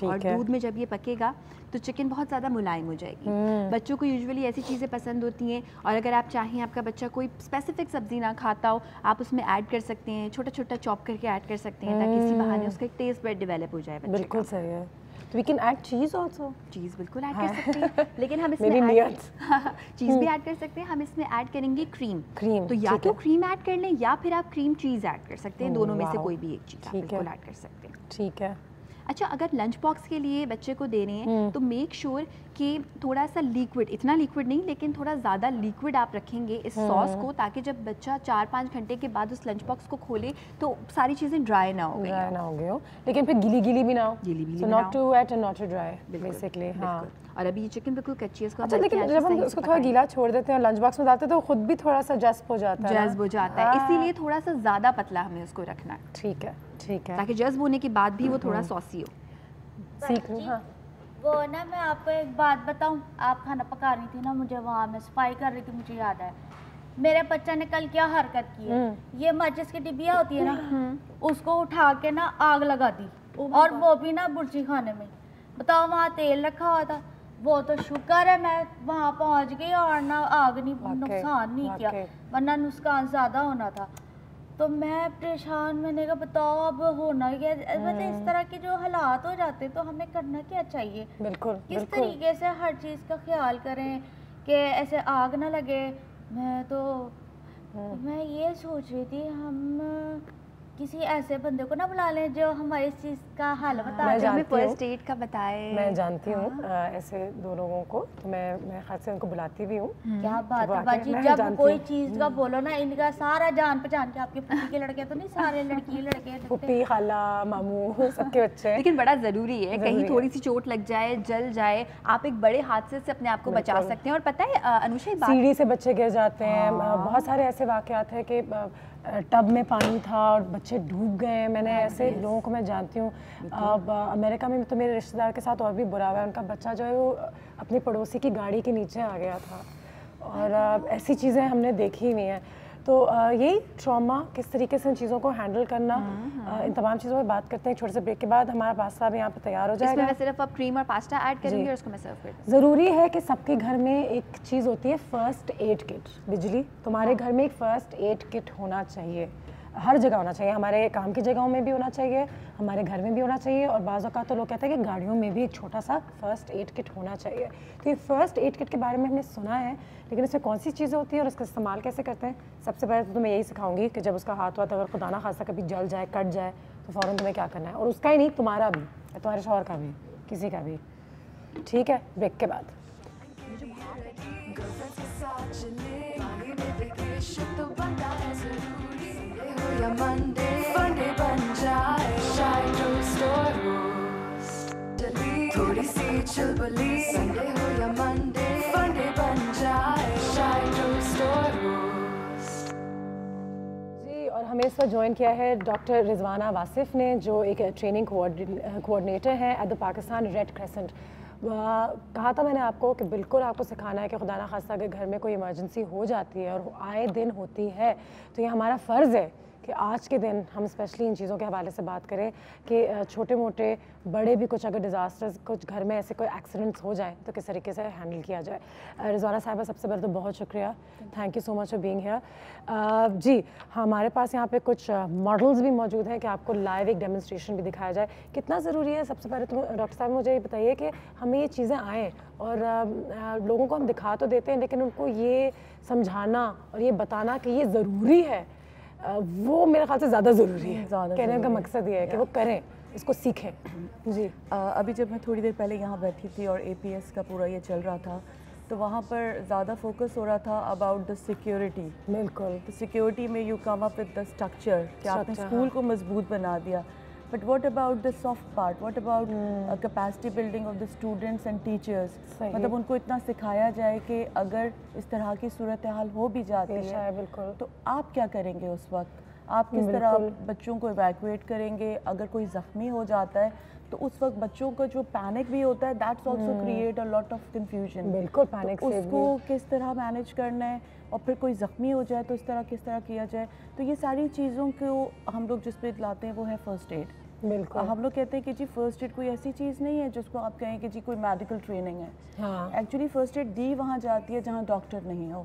और दूध में जब ये पकेगा तो चिकन बहुत ज़्यादा मुलायम हो जाएगी। बच्चों को यूजुअली ऐसी चीज़ें पसंद होती हैं, और अगर आप चाहें आपका बच्चा कोई स्पेसिफिक सब्ज़ी ना खाता हो, आप उसमें ऐड कर सकते हैं, छोटा छोटा चॉप करके ऐड कर सकते हैं, ताकि इसी बहाने उसका एक टेस्ट बड डेवलप हो जाए बच्चे का। बिल्कुल सही है। तो we can add cheese also. Cheese बिल्कुल ऐड कर सकते हैं, लेकिन हम इसमें चीज़ भी ऐड कर सकते हैं। हम इसमें ऐड करेंगे क्रीम। तो या तो क्रीम ऐड कर लें, या फिर आप क्रीम चीज़ ऐड कर सकते हैं। दोनों में से कोई भी एक चीज़ आप बिल्कुल ऐड कर सकते हैं। ठीक है। अच्छा, अगर लंच बॉक्स के लिए बच्चे को दे रहे हैं तो मेक श्योर कि थोड़ा सा लिक्विड, इतना लिक्विड नहीं लेकिन थोड़ा ज़्यादा लिक्विड आप रखेंगे इस सॉस को, ताकि जब बच्चा 4-5 घंटे के बाद उस लंच बॉक्स को खोले तो सारी चीज़ें ड्राई ना हो गई, लेकिन फिर गीली भी ना हो। So not too wet and not too dry basically। हाँ, और अभी ये चिकन बिल्कुल कच्ची है, इसको अच्छा, लेकिन जब हम उसको थोड़ा गीला छोड़ देते हैं लंच बॉक्स में डालते हैं तो खुद भी थोड़ा सा जज्ब हो जाता है, इसीलिए थोड़ा सा ज़्यादा पतला हमें उसको रखना है। ठीक है, ताकि जज्ब होने के बाद भी वो थोड़ा सॉसी हो। सीख लूँ। हाँ, वो ना मैं आपको एक बात बताऊं, आप खाना पका रही थी ना, मुझे वहाँ मैं सफाई कर रही थी, मुझे याद है मेरे बच्चा ने कल क्या हरकत की है। ये माचिस की डिबिया होती है ना, उसको उठा के ना आग लगा दी, और वो भी ना बुर्जी खाने में। बताओ, वहाँ तेल रखा हुआ था। वो तो शुक्र है मैं वहाँ पहुँच गई और ना आग नहीं, नुकसान नहीं किया, वरना नुकसान ज़्यादा होना था। तो मैं परेशान, मैंने कहा बताओ अब होना क्या। मतलब इस तरह के जो हालात हो जाते तो हमें करना क्या चाहिए? बिल्कुल, किस तरीके से हर चीज़ का ख्याल करें कि ऐसे आग ना लगे। मैं ये सोच रही थी हम किसी ऐसे बंदे को ना बुला लें जो हमारे इस चीज़ का हल बता दे, हमें फर्स्ट एड का बताए। मैं जानती हूँ ऐसे 2 लोगों को, तो मैं ख़ास से उनको बुलाती भी हूँ। क्या बात है बाजी, जब कोई चीज़ का बोलो ना, इनका सारा जान पहचान के, आपके पुप्पी के लड़के तो नहीं, सारे लड़के पुप्पी, खाला, मामू, सबके बच्चे। लेकिन बड़ा ज़रूरी है, कहीं थोड़ी सी चोट लग जाए, जल जाए, आप एक बड़े हादसे से अपने आप को बचा सकते हैं। और पता है अनुषा, सीढ़ी से बच्चे गिर जाते हैं, बहुत सारे ऐसे वाक़यात हैं कि टब में पानी था और बच्चे डूब गए। मैंने ऐसे लोगों को मैं जानती हूँ। अमेरिका में तो मेरे रिश्तेदार के साथ और भी बुरा हुआ है, उनका बच्चा जो है वो अपनी पड़ोसी की गाड़ी के नीचे आ गया था, और ऐसी चीज़ें हमने देखी हुई हैं। तो यही ट्रॉमा, किस तरीके से इन चीज़ों को हैंडल करना, इन तमाम चीज़ों पर बात करते हैं छोटे से ब्रेक के बाद। हमारा पास्ता भी यहाँ पे तैयार हो जाएगा। इसमें मैं सिर्फ अब क्रीम और पास्ता ऐड करूँगी और उसको मैं सर्व कर दूँगी। ज़रूरी है कि सबके घर में एक चीज़ होती है फर्स्ट एड किट। बिजली, तुम्हारे घर में एक फर्स्ट एड किट होना चाहिए, हर जगह होना चाहिए। हमारे काम की जगहों में भी होना चाहिए, हमारे घर में भी होना चाहिए, और बाज़ औक़ात तो लोग कहते हैं कि गाड़ियों में भी एक छोटा सा फर्स्ट एड किट होना चाहिए। तो ये फर्स्ट एड किट के बारे में हमने सुना है, लेकिन इसमें कौन सी चीज़ें होती हैं और इसका इस्तेमाल कैसे करते हैं। सबसे पहले तो मैं यही सिखाऊंगी कि जब उसका हाथ अगर खुदा ना खासा कभी जल जाए, कट जाए, तो फ़ौरन तुम्हें क्या करना है, और उसका ही नहीं, तुम्हारा भी, तुम्हारे शौहर का भी, किसी का भी। ठीक है, ब्रेक के बाद। थोड़ी सी चुलबुली संडे हो या मंडे, फंडे बन जाए शायद जी, और हमें इस पर ज्वाइन किया है डॉक्टर रिजवाना वासिफ ने, जो एक ट्रेनिंग कोऑर्डिनेटर हैं at the Pakistan red crescent. कहा था मैंने आपको कि बिल्कुल आपको सिखाना है कि खुदा ना खास्ता अगर घर में कोई इमरजेंसी हो जाती है, और आए दिन होती है, तो ये हमारा फ़र्ज़ है कि आज के दिन हम स्पेशली इन चीज़ों के हवाले से बात करें कि छोटे मोटे बड़े भी कुछ अगर डिज़ास्टर्स, कुछ घर में ऐसे कोई एक्सीडेंट्स हो जाएं तो किस तरीके से हैंडल किया जाए। रिजवाना साहिबा, सबसे पहले तो बहुत शुक्रिया, thank you so much for being here. जी, हमारे पास यहाँ पे कुछ मॉडल्स भी मौजूद हैं कि आपको लाइव एक डेमोन्स्ट्रेशन भी दिखाया जाए। कितना ज़रूरी है, सबसे पहले तो डॉक्टर साहब मुझे ये बताइए कि हमें ये चीज़ें आएँ, और लोगों को हम दिखा तो देते हैं, लेकिन उनको ये समझाना और ये बताना कि ये ज़रूरी है, वो मेरे ख्याल से ज़्यादा ज़रूरी है। कहने का मकसद ये है कि वो करें, इसको सीखें। जी, अभी जब मैं थोड़ी देर पहले यहाँ बैठी थी और APS का पूरा ये चल रहा था, तो वहाँ पर ज़्यादा फोकस हो रहा था अबाउट द सिक्योरिटी। बिल्कुल, तो सिक्योरिटी में you come up with the structure कि आपने स्कूल को मजबूत बना दिया, but what about the soft part, what about capacity building of the students and teachers. मतलब उनको इतना सिखाया जाए कि अगर इस तरह की सूरत हाल हो भी जाती है, बिल्कुल, तो आप क्या करेंगे उस वक्त, आप किस तरह बच्चों को इवैक्यूएट करेंगे। अगर कोई ज़ख्मी हो जाता है तो उस वक्त बच्चों का जो पैनिक भी होता है, that's also create a lot of confusion. बिल्कुल, पैनिक तो उसको किस तरह मैनेज करना है, और फिर कोई ज़ख्मी हो जाए तो इस तरह किस तरह किया जाए। तो ये सारी चीज़ों को हम लोग जिस पे लाते हैं वो है फ़र्स्ट एड। बिल्कुल, हम लोग कहते हैं कि जी फ़र्स्ट एड कोई ऐसी चीज़ नहीं है जिसको आप कहें कि जी कोई मेडिकल ट्रेनिंग है। हाँ, एक्चुअली फ़र्स्ट एड दी वहाँ जाती है जहाँ डॉक्टर नहीं हो,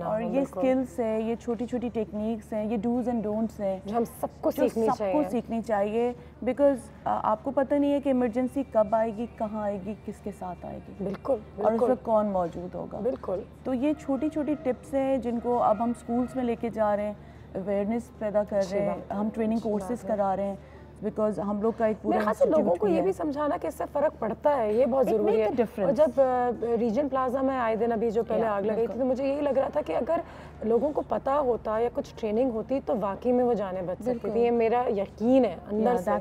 और ये स्किल्स है, ये छोटी छोटी टेक्निक्स हैं, ये डूज एंड डोंट्स हैं जो हम सबको सीखनी चाहिए। बिकॉज आपको पता नहीं है कि इमरजेंसी कब आएगी, कहाँ आएगी, किसके साथ आएगी। बिल्कुल, और उस वक्त कौन मौजूद होगा। बिल्कुल, तो ये छोटी छोटी टिप्स हैं जिनको अब हम स्कूल्स में लेके जा रहे हैं, अवेयरनेस पैदा कर रहे हैं, हम ट्रेनिंग कोर्सेज करा रहे हैं, बिकॉज हम लोग का एक पूरा मेरे ख्याल से लोगों को ये भी समझाना कि इससे फ़र्क पड़ता है, ये बहुत ज़रूरी है। और जब रीजन प्लाजा में आए दिन अभी जो पहले आग लगी थी, तो मुझे यही लग रहा था कि अगर लोगों को पता होता या कुछ ट्रेनिंग होती तो वाकई में वो जाने बच सकती थी। ये मेरा यकीन है अंदर से,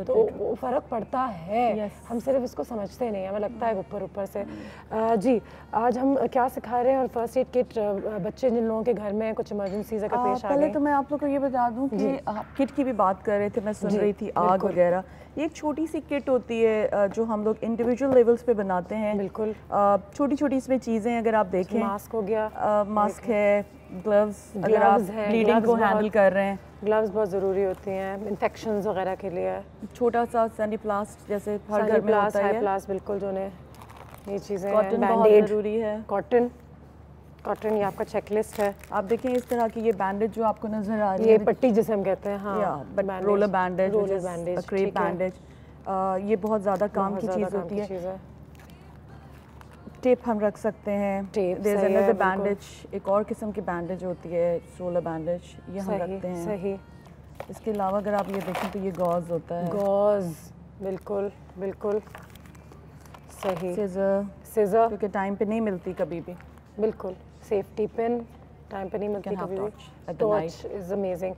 तो वो फ़र्क पड़ता है। हम सिर्फ इसको समझते नहीं, हमें लगता है ऊपर ऊपर से। जी, आज हम क्या सिखा रहे हैं, और फर्स्ट एड किट बच्चे जिन लोगों के घर में कुछ इमरजेंसीज अगर पेश आ गए। पहले तो मैं आप लोग को ये बता दूं कि किट की भी बात कर रहे थे, मैं सुन रही थी आग वगैरह। ये एक छोटी सी किट होती है जो हम लोग इंडिविजुअल लेवल्स पे बनाते हैं। बिल्कुल, छोटी छोटी इसमें चीज़ें अगर आप देखें, मास्क हो गया, मास्क है, ग्लव्स अगर आप ब्लीडिंग को हैंडल कर रहे हैं, ग्लव्स बहुत ज़रूरी होती हैं इन्फेक्शंस वगैरह के लिए। छोटा सा सैनिप्लास्ट जैसे हर घर में होता है, प्लास्ट, बिल्कुल, जो ने ये चीज़ें, कॉटन बहुत ज़रूरी है। कॉटन ये आपका चेकलिस्ट है। आप देखें इस तरह की ये बैंडेज जो आपको नजर आ रही है, ये पट्टी जिसे हम कहते हैं, हाँ, रोलर बैंडेज, क्रेप बैंडेज, ये बहुत ज़्यादा काम की चीज़ होती है। टेप हम रख सकते हैं, देयर इज अनदर बैंडेज, एक और किस्म की बैंडेज होती है रोलर बैंडेज, ये हम रखते हैं। सही। इसके अलावा अगर आप ये देखें तो ये गॉज होता है, गॉज, बिल्कुल बिल्कुल सही। सिजर क्योंकि टाइम पे नहीं मिलती कभी भी, बिल्कुल। सेफ्टी पिन टाइम पे नहीं मिलती कभी भी। Torch is amazing.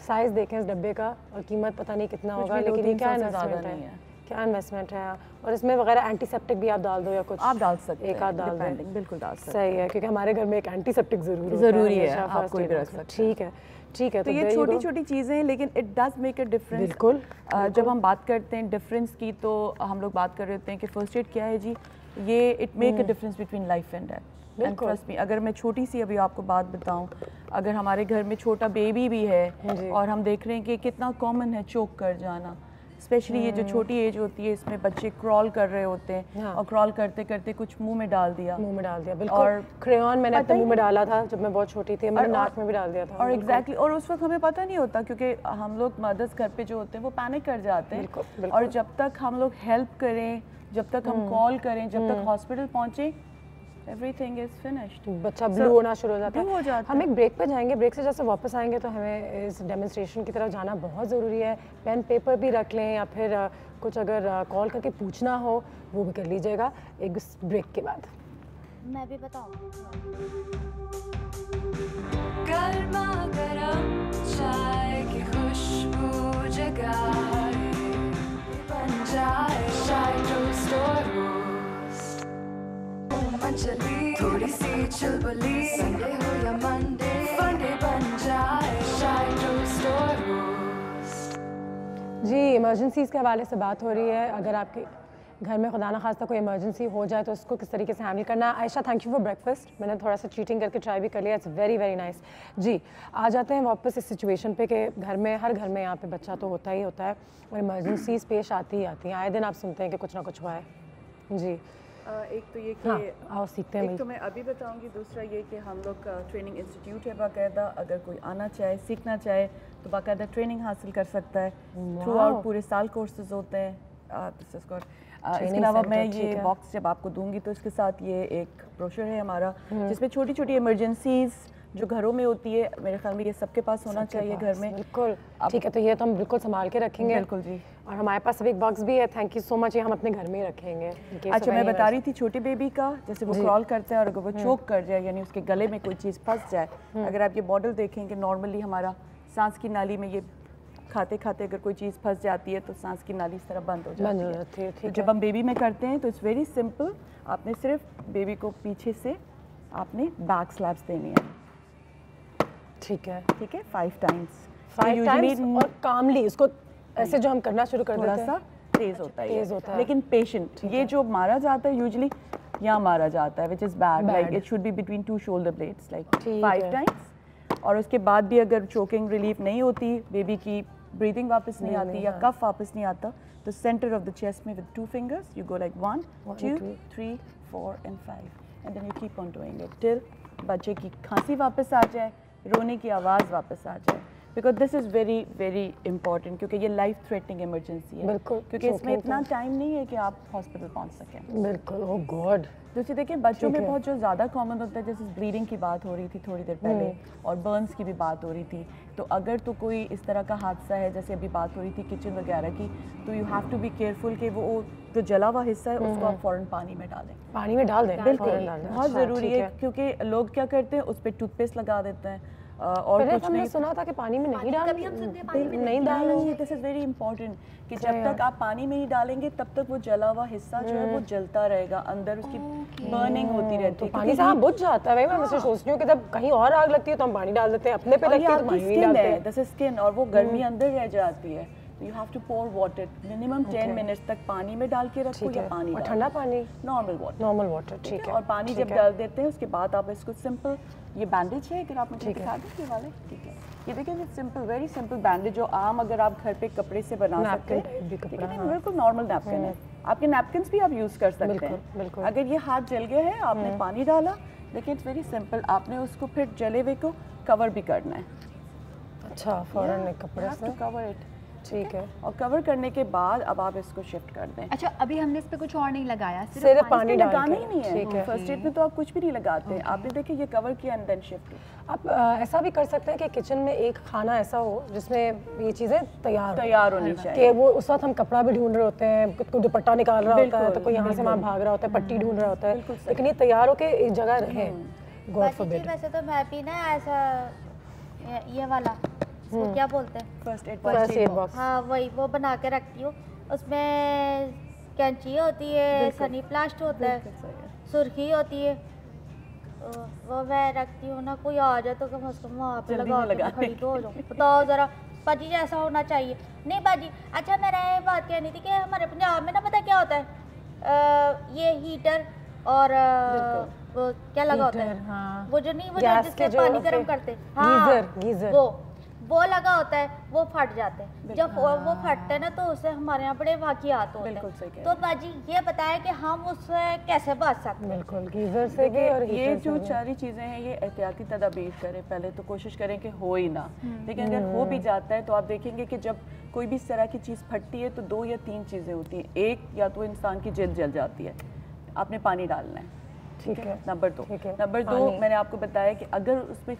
साइज देखें इस डब्बे का, और कीमत पता नहीं कितना होगा, लेकिन ये क्या इन्वेस्टमेंट है, क्या इन्वेस्टमेंट है। और इसमें वगैरह एंटीसेप्टिक भी आप डाल दो या कुछ आप डाल सकते हैं, एक आध डाल दें, बिल्कुल डाल सकते सही है, क्योंकि हमारे घर में एक एंटीसेप्टिक ज़रूरी है, आप कोई भी रख सकते हैं। ठीक है, ठीक है। तो ये छोटी छोटी चीज़ें हैं, लेकिन it does make a difference. बिल्कुल। जब हम बात करते हैं डिफरेंस की, तो हम लोग बात कर रहे होते हैं कि फर्स्ट एड क्या है जी, ये it make a difference between life and death. And trust me, अगर मैं छोटी सी अभी आपको बात बताऊं, अगर हमारे घर में छोटा बेबी भी है और हम देख रहे हैं कि कितना कॉमन है चोक कर जाना, स्पेशली ये जो छोटी एज होती है इसमें बच्चे क्रॉल कर रहे होते हैं और क्रॉल करते करते कुछ मुंह में डाल दिया बिल्कुल। और क्रेयॉन मैंने अपने मुंह में डाला था जब मैं बहुत छोटी थी, मैंने नाक में भी डाल दिया था। और एग्जैक्टली और उस वक्त हमें पता नहीं होता क्योंकि हम लोग मदर्स घर पे जो होते हैं वो पैनिक कर जाते हैं। और जब तक हम लोग हेल्प करें, जब तक हम कॉल करें, जब तक हॉस्पिटल पहुंचे, एवरीथिंग इज फिनिश्ड, बच्चा ब्लू होना शुरू हो जाता है। हम एक ब्रेक पे जाएंगे, ब्रेक से जैसे वापस आएंगे तो हमें इस डेमोन्स्ट्रेशन की तरफ जाना बहुत ज़रूरी है। पेन पेपर भी रख लें या फिर कुछ अगर कॉल करके पूछना हो वो भी कर लीजिएगा एक ब्रेक के बाद। मैं भी बताऊँ, गर्मा गरम चाय की खुशबू जगाए बन जाए चाय टोस्ट और रोस्ट, मंचली थोड़ी सी चुलबुली, संडे हो या मंडे फंडे बन जाए चाय टोस्ट और रोस्ट। जी, इमरजेंसीज़ के हवाले से बात हो रही है। अगर आपके घर में खुदा न खास्ता कोई इमरजेंसी हो जाए तो उसको किस तरीके से हैंडल करना है। Ayesha, thank you for breakfast. मैंने थोड़ा सा चीटिंग करके ट्राई भी कर लिया, इट्स वेरी वेरी नाइस। जी, आ जाते हैं वापस इस सिचुएशन पे कि घर में, हर घर में यहाँ पे बच्चा तो होता ही होता है और इमरजेंसीज़ पेश आती ही आती हैं। आए दिन आप सुनते हैं कि कुछ ना कुछ हुआ है। जी, एक तो ये कि आओ सीखते हैं। एक तो मैं अभी बताऊंगी, दूसरा ये कि हम लोग का ट्रेनिंग इंस्टीट्यूट है बाकायदा, अगर कोई आना चाहे, सीखना चाहे तो बाकायदा ट्रेनिंग हासिल कर सकता है। थ्रू आउट पूरे साल कोर्सेज होते हैं। इसके अलावा मैं ये बॉक्स जब आपको दूंगी तो इसके साथ ये एक ब्रोशर है हमारा जिसमें छोटी छोटी इमरजेंसीज जो घरों में होती है, मेरे ख्याल में ये सबके पास होना चाहिए घर में। बिल्कुल ठीक है, तो ये तो हम बिल्कुल संभाल के रखेंगे। बिल्कुल जी। और हमारे पास एक बॉक्स भी है, थैंक यू सो मच, ये हम अपने घर में ही रखेंगे। अच्छा, मैं बता रही थी छोटे बेबी का, जैसे वो क्रॉल करता है और अगर वो चोक कर जाए यानी उसके गले में कोई चीज़ फंस जाए, अगर आप ये मॉडल देखेंगे नॉर्मली हमारा सांस की नाली में ये खाते खाते अगर कोई चीज़ फंस जाती है तो सांस की नाली इस तरह बंद हो जाती है। तो जब हम बेबी में करते हैं तो इट्स वेरी सिंपल, आपने सिर्फ बेबी को पीछे से आपने बैक स्लैप्स देनी है। ठीक है 5 टाइम्स और कामली इसको ऐसे जो हम करना शुरू कर देते हैं, थोड़ा सा तेज होता है लेकिन पेशेंट। ये जो मारा जाता है यूजुअली यहाँ मारा जाता है, which is bad, like it should be between 2 shoulder blades, like 5 times. और उसके बाद भी अगर चोकिंग रिलीफ नहीं होती, बेबी की ब्रीदिंग वापस नहीं आती या कफ वापस नहीं आता, तो सेंटर ऑफ द चेस्ट में with 2 fingers you go like 1 2 3 4 and 5 and then you keep on doing it till बच्चे की खांसी वापस आ जाए, रोने की आवाज़ वापस आ जाए, because this is very very important, क्योंकि ये लाइफ थ्रेटनिंग इमरजेंसी है। बिल्कुल, क्योंकि इसमें इतना टाइम नहीं है कि आप हॉस्पिटल पहुंच सकें। बिल्कुल, ओह गॉड। दूसरी देखिए बच्चों में बहुत जो ज़्यादा कॉमन होता है, जैसे ब्लीडिंग की बात हो रही थी थोड़ी देर पहले और बर्न्स की भी बात हो रही थी, तो अगर तो कोई इस तरह का हादसा है जैसे अभी बात हो रही थी किचन वगैरह की, तो you have to be careful कि वो जो जला हुआ हिस्सा है उसको आप फ़ौरन पानी में डालें। पानी में डाल दें, बिल्कुल बहुत ज़रूरी है, क्योंकि लोग क्या करते हैं उस पर टूथपेस्ट लगा देते हैं और कुछ हमने सुना था कि पानी में नहीं डालना, नहीं डालेंगे। दिस इज़ वेरी इंपॉर्टेंट कि जब तक आप पानी में नहीं डालेंगे तब तक वो जला हुआ हिस्सा जो है वो जलता रहेगा, अंदर उसकी बर्निंग होती रहती है। पानी से हाँ बुझ जाता है। भाई मैं वैसे सोचती हूँ कि जब कहीं और आग लगती है तो हम पानी डाल देते हैं, अपने पे लगती है तो पानी नहीं डालते हैं। दिस इज स्किन और वो गर्मी अंदर रह जाती है, you have to pour water minimum 10 minutes तक पानी में डाल के रखो या पानी और ठंडा पानी, नॉर्मल वाटर ठीक है। और पानी जब डाल देते हैं उसके बाद आप इसको सिंपल, ये बैंडेज है अगर आप मुझे दिखा दें ये वाले, ठीक है, ये देखिए सिंपल वेरी सिंपल बैंडेज जो आम अगर आप घर पे कपड़े से बना सकते हैं, बिल्कुल नॉर्मल नैपकिन है, आपके नैपकिन्स भी आप यूज़ कर सकते हैं। अगर ये हाथ जल गया है, आपने पानी डाला, देखिए इट्स वेरी सिंपल, आपने उसको फिर जले हुए को कवर भी करना है। अच्छा, फौरन कपड़े से कवर इट, ठीक है, और कवर करने के बाद अब आप इसको शिफ्ट कर दें। अच्छा, अभी हमने इस पे कुछ और नहीं लगाया, सिर्फ पानी लगाना ही नहीं है। फर्स्ट एड में तो आप कुछ भी नहीं लगाते, आपने देखिए ये कवर किया एंड देन शिफ्ट। आप ऐसा भी कर सकते हैं कि किचन में एक खाना ऐसा हो जिसमें ये चीज़ें तैयार होनी चाहिए, कि वो उस वक्त हम कपड़ा भी ढूंढ रहे होते हैं, कोई दुपट्टा निकाल रहा होता है तो कोई यहाँ से वहाँ भाग रहा होता है, पट्टी ढूंढ रहा होता है, लेकिन ये तैयार होके एक जगह रहे। God forbid. वैसे तो मैं भी ना ऐसा ये वाला वो क्या बोलते हैं, फर्स्ट एड बॉक्स, हाँ वही वो बना के रखती हूँ, उसमें कैंची होती है, सनी प्लास्ट होता है, सुर्खी होती है, वो मैं रखती हूँ ना, कोई आ जाए तो कम से कम वहाँ पे लगा खड़ी तो हो जाऊँ। बताओ ज़रा बाजी जैसा होना चाहिए। नहीं बाजी, अच्छा मेरा ये बात कहनी थी कि हमारे पंजाब में ना पता क्या होता है, ये हीटर और क्या लगा होता है, हाँ। वो जो नहीं, वो जिससे पानी गर्म करते, गीजर वो लगा होता है, वो फट जाते हैं। जब वो फटते हैं ना तो उससे हमारे यहाँ बड़े वाक़ियात होते हैं। तो बाजी ये बताया कि हम उससे कैसे बच सकते हैं? बिल्कुल, गीजर से भी। और ये जो सारी चीज़ें हैं ये एहतियाती तदाबीर करें, पहले तो कोशिश करें कि हो ही ना, लेकिन अगर हो भी जाता है तो आप देखेंगे कि जब कोई भी इस तरह की चीज़ फटती है तो 2 या 3 चीज़ें होती हैं। एक, या तो इंसान की जिल्द जल जाती है, आपने पानी डालना है, ठीक है। नंबर 2, मैंने आपको बताया कि अगर उसमें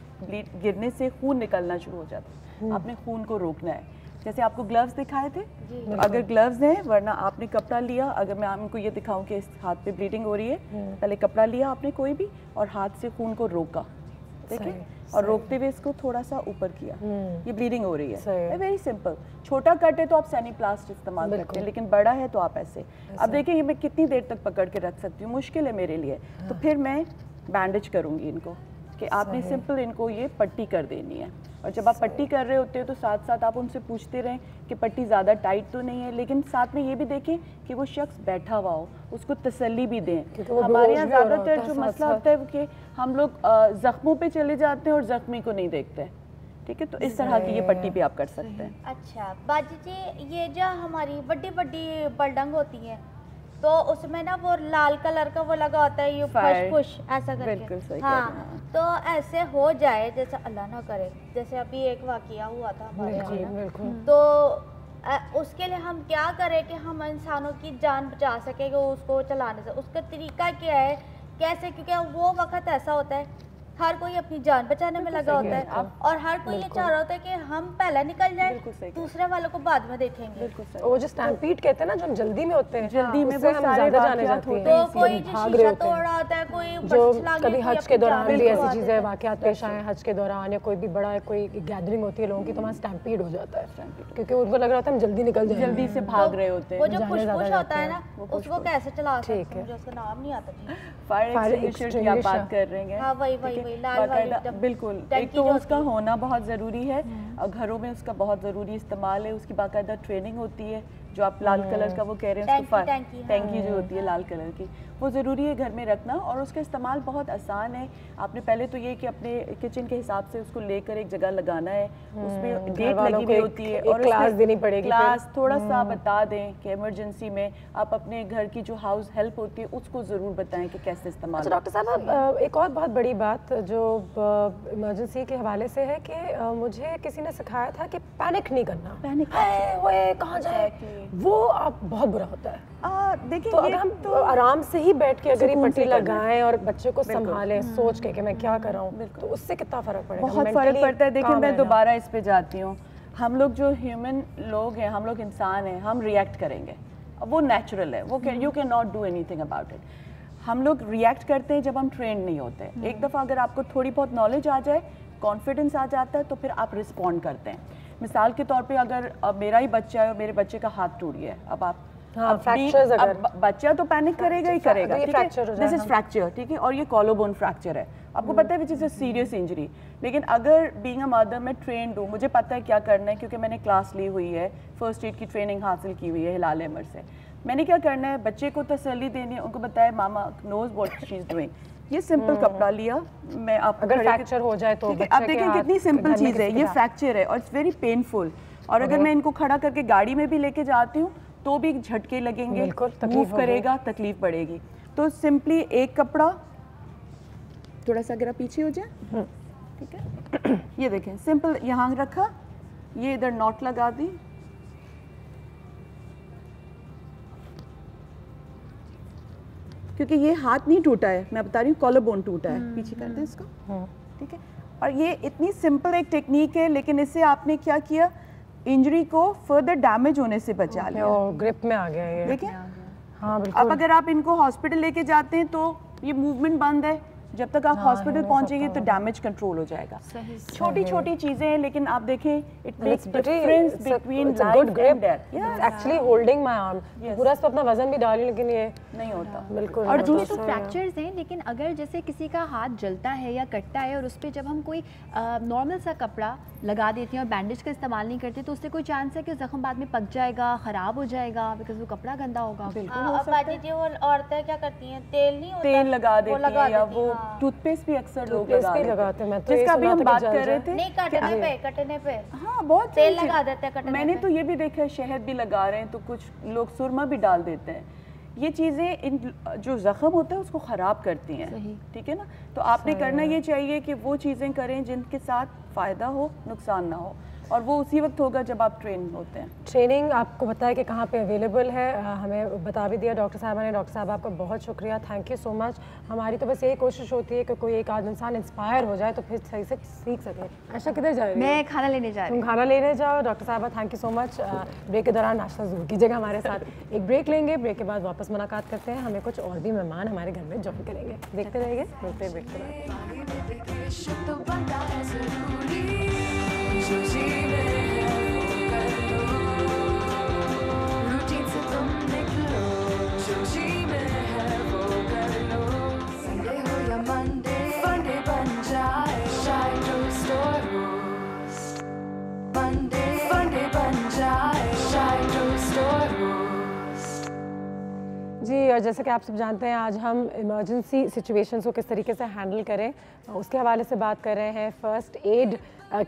गिरने से खून निकलना शुरू हो जाता है, आपने खून को रोकना है। जैसे आपको ग्लव्स दिखाए थे, तो अगर ग्लव्स हैं, वरना आपने कपड़ा लिया, अगर मैं आपको ये दिखाऊं कि इस हाथ पे ब्लीडिंग हो रही है, पहले कपड़ा लिया आपने कोई भी और हाथ से खून को रोका, ठीक है, और रोकते हुए इसको थोड़ा सा ऊपर किया, ये ब्लीडिंग हो रही है। Very simple. छोटा कट है तो आप सेनीप्लास्ट इस्तेमाल करते हैं, लेकिन बड़ा है तो आप ऐसे। अब देखिए ये मैं कितनी देर तक पकड़ के रख सकती हूँ, मुश्किल है मेरे लिए, तो फिर मैं बैंडेज करूँगी इनको, कि आपने सिंपल इनको ये पट्टी कर देनी है। और जब आप पट्टी कर रहे होते हो तो साथ साथ आप उनसे पूछते रहें कि पट्टी ज़्यादा टाइट तो नहीं है, लेकिन साथ में ये भी देखें कि वो शख्स बैठा हुआ हो, उसको तसल्ली भी दें। हमारे यहाँ ज़्यादातर जो मसला होता है कि हम लोग ज़ख्मों पे चले जाते हैं और ज़ख्मी को नहीं देखते हैं, ठीक है। तो इस तरह की ये पट्टी भी आप कर सकते हैं। अच्छा बाजी जी, ये जो हमारी बड़ी बड़ी बल्डंग होती है तो उसमें ना वो लाल कलर का वो लगा होता है, ये पुश ऐसा करके। बिल्कुल सही। हाँ, तो ऐसे हो जाए, जैसे अल्लाह ना करे, जैसे अभी एक वाकया हुआ था हमारे यहाँ, तो उसके लिए हम क्या करें कि हम इंसानों की जान बचा सकें उसको चलाने से? उसका तरीका क्या है, कैसे? क्योंकि वो वक्त ऐसा होता है हर कोई अपनी जान बचाने में लगा होता है और हर कोई ये चाह रहा होता है कि हम पहले निकल जाए, दूसरे वालों को बाद में देखेंगे। वो जो स्टैम्पीड कहते हैं ना, जो हम जल्दी में होते हैं, जल्दी में वो हम ज़्यादा जाने जाते हैं, तो कोई शीशा तोड़ रहा होता है, कोई जो कभी हज के दौरान भी ऐसी चीज़ें वाक़यात पेश आए, हज के दौरान या कोई भी बड़ा कोई गैदरिंग होती है लोगों की, तो वहाँ स्टैम्पीड हो जाता है, क्योंकि उनको लग रहा होता है हम जल्दी निकल जाएंगे, जल्दी से भाग रहे होते हैं। वो जो पुश होता है ना, उसको कैसे चला सकते हैं? मुझे उसका नाम नहीं आता जी। फायर एक्सटिंग्विशर की आप बात कर रहे हैं। हाँ वही लाल वाली। बिल्कुल, एक तो उसका होना बहुत ज़रूरी है और घरों में उसका बहुत ज़रूरी इस्तेमाल है। उसकी बाकायदा ट्रेनिंग होती है, जो आप लाल कलर का वो कह रहे हैं, उसको टैंकी जो होती है लाल कलर की, वो ज़रूरी है घर में रखना। और उसका इस्तेमाल बहुत आसान है। आपने पहले तो ये कि अपने किचन के हिसाब से उसको लेकर एक जगह लगाना है, उसमें डेट लगी हुई होती है और क्लास देनी पड़ेगी। क्लास थोड़ा सा बता दें कि इमरजेंसी में आप अपने घर की जो हाउस हेल्प होती है उसको ज़रूर बताएं कि कैसे इस्तेमाल। अच्छा डॉक्टर साहब, एक और बहुत बड़ी बात जो इमरजेंसी के हवाले से है कि मुझे किसी ने सिखाया था कि पैनिक नहीं करना, कहाँ जाए, वो आप बहुत बुरा होता है। देखिए, तो अगर हम तो आराम से ही बैठ के अगर ये पट्टी लगाएं और बच्चे को संभालें सोच के कि मैं क्या कर रहा हूँ, तो उससे कितना फ़र्क पड़ेगा? बहुत फ़र्क पड़ता है। देखिए मैं दोबारा इस पे जाती हूँ, हम लोग जो ह्यूमन लोग हैं, हम लोग इंसान हैं, हम रिएक्ट करेंगे, वो नेचुरल है, वो you can not do anything about it. हम लोग रिएक्ट करते हैं जब हम ट्रेंड नहीं होते। एक दफ़ा अगर आपको थोड़ी बहुत नॉलेज आ जाए, कॉन्फिडेंस आ जाता है, तो फिर आप रिस्पॉन्ड करते हैं। मिसाल के तौर पे अगर मेरा ही बच्चा है और मेरे बच्चे का हाथ टूट गया है, अब आप बच्चा तो पैनिक करेगा ही करेगा, दिस इज फ्रैक्चर, ठीक है, और ये कॉलोबोन फ्रैक्चर है, आपको पता है which is a serious injury. लेकिन अगर बीइंग अ मदर मैं ट्रेंड हूँ, मुझे पता है क्या करना है, क्योंकि मैंने क्लास ली हुई है, फर्स्ट एड की ट्रेनिंग हासिल की हुई है हिलाल अहमद से। मैंने क्या करना है, बच्चे को तसल्ली देनी है, उनको बताया mama knows what she is doing. ये सिंपल कपड़ा लिया, मैं आपको अगर फ्रैक्चर हो जाए तो आप देखें कितनी सिंपल चीज़ है, ये फ्रैक्चर है और इट्स वेरी पेनफुल। और अगर मैं इनको खड़ा करके गाड़ी में भी लेके जाती हूँ तो भी झटके लगेंगे, मूव करेगा, तकलीफ पड़ेगी। तो सिंपली एक कपड़ा थोड़ा सा अगर पीछे हो जाए, ठीक है, ये देखें सिंपल यहाँ रखा, ये इधर नॉट लगा दी, क्योंकि ये हाथ नहीं टूटा है, मैं बता रही हूँ कॉलरबोन टूटा है, पीछे कर दें इसको, ठीक है। और ये इतनी सिंपल एक टेक्निक है, लेकिन इससे आपने क्या किया, इंजरी को फर्दर डैमेज होने से बचा लिया। ग्रिप में आ गया ये, देखिए। हाँ बिल्कुल। अब अगर आप इनको हॉस्पिटल लेके जाते हैं तो ये मूवमेंट बंद है, जब तक आप हॉस्पिटल पहुंचेंगे तो डैमेज कंट्रोल हो जाएगा। छोटी छोटी चीजें हैं, लेकिन आप देखें it makes difference between life and death. Actually holding my arm, पूरा तो अपना वजन भी डाली, लेकिन ये नहीं होता। बिल्कुल। और दूसरे तो फ्रैक्चर्स हैं, लेकिन अगर जैसे किसी का हाथ जलता है या कटता है और उस पर जब हम कोई नॉर्मल सा कपड़ा लगा देते हैं और बैंडेज का इस्तेमाल नहीं करते, तो उससे कोई चांस है कि जख्म बाद में पक जाएगा, खराब हो जाएगा, बिकॉज वो कपड़ा गंदा होगा। बाजी जी, वो औरतें क्या करती हैं, तेल नहीं होता, तेल लगा देती हैं, या वो टूथपेस्ट भी अक्सर लोग लगाते हैं, जिसका भी हम बात कर रहे थे। नहीं, कटने पे हाँ, बहुत तेल लगा देते हैं कटने। मैंने तो ये भी देखा है, शहद भी लगा रहे हैं, तो कुछ लोग सुरमा भी डाल देते हैं। ये चीज़ें इन जो ज़ख्म होता है उसको ख़राब करती हैं, ठीक है ना। तो आपने करना ये चाहिए कि वो चीज़ें करें जिनके साथ फ़ायदा हो, नुकसान ना हो, और वो उसी वक्त होगा जब आप ट्रेन होते हैं। ट्रेनिंग आपको बताया कि कहाँ पे अवेलेबल है, हमें बता भी दिया डॉक्टर साहबा ने। डॉक्टर साहब आपका बहुत शुक्रिया, थैंक यू सो मच। हमारी तो बस यही कोशिश होती है कि कोई एक आध इंसान इंस्पायर हो जाए तो फिर सही से सीख सके। ऐसा किधर जा रही है? मैं खाना लेने जा रही हूँ। तुम खाना लेने जाओ। डॉक्टर साहबा thank you so much. Break के दौरान नाश्ता जरूर कीजिएगा हमारे साथ। एक ब्रेक लेंगे, ब्रेक के बाद वापस मुलाकात करते हैं। हमें कुछ और भी मेहमान हमारे घर में ज्वाइन करेंगे, देखते रहेंगे। मिलते हैं ब्रेक के बाद। जी, और जैसे कि आप सब जानते हैं, आज हम इमरजेंसी सिचुएशंस को किस तरीके से हैंडल करें उसके हवाले से बात कर रहे हैं। फ़र्स्ट एड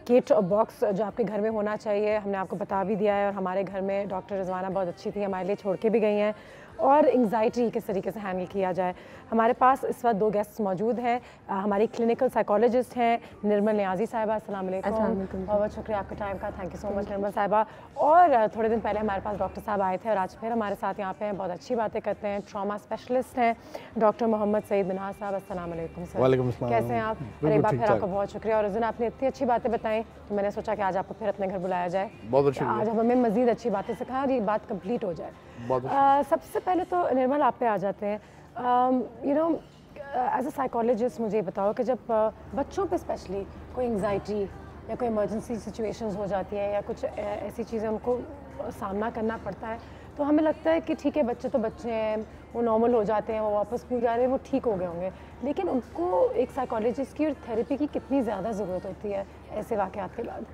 किट और बॉक्स जो आपके घर में होना चाहिए, हमने आपको बता भी दिया है, और हमारे घर में डॉक्टर रिजवाना बहुत अच्छी थी, हमारे लिए छोड़ के भी गई हैं। और एंग्जाइटी किस तरीके से हैंडल किया जाए। हमारे पास इस वक्त 2 गेस्ट मौजूद हैं। हमारी क्लिनिकल साइकोलॉजिस्ट हैं निर्मल नियाजी साहिबा। अस्सलाम वालेकुम। बहुत शुक्रिया आपके टाइम का, थैंक यू सो मच निर्मल साहिबा। और थोड़े दिन पहले हमारे पास डॉक्टर साहब आए थे और आज फिर हमारे साथ यहाँ पे हैं, बहुत अच्छी बातें करते हैं। ट्रॉमा स्पेशलिस्ट हैं डॉक्टर मोहम्मद सईद मिनहाज साहब। अस्सलाम वालेकुम सर। वालेकुम सलाम। कैसे हैं आप? अरे एक बार फिर आपको बहुत शुक्रिया, और उस दिन आपने इतनी अच्छी बातें बताई तो मैंने सोचा कि आज आपको फिर अपने घर बुलाया जाए। बहुत शुक्रिया। आज हमें मज़ीद अच्छी बातें सिखाएं और ये बात कंप्लीट हो जाए। सबसे पहले तो निर्मल आप पे आ जाते हैं। You know, as a psychologist मुझे बताओ कि जब बच्चों पे स्पेशली कोई एंग्जाइटी या कोई इमरजेंसी सिचुएशंस हो जाती है या कुछ ऐसी चीज़ें उनको सामना करना पड़ता है, तो हमें लगता है कि ठीक है, बच्चे तो बच्चे हैं, वो नॉर्मल हो जाते हैं, वो वापस स्कूल जा रहे हैं, वो ठीक हो गए होंगे, लेकिन उनको एक साइकोलॉजिस्ट की और थेरेपी की कितनी ज़्यादा ज़रूरत होती है ऐसे वाक़यात के बाद?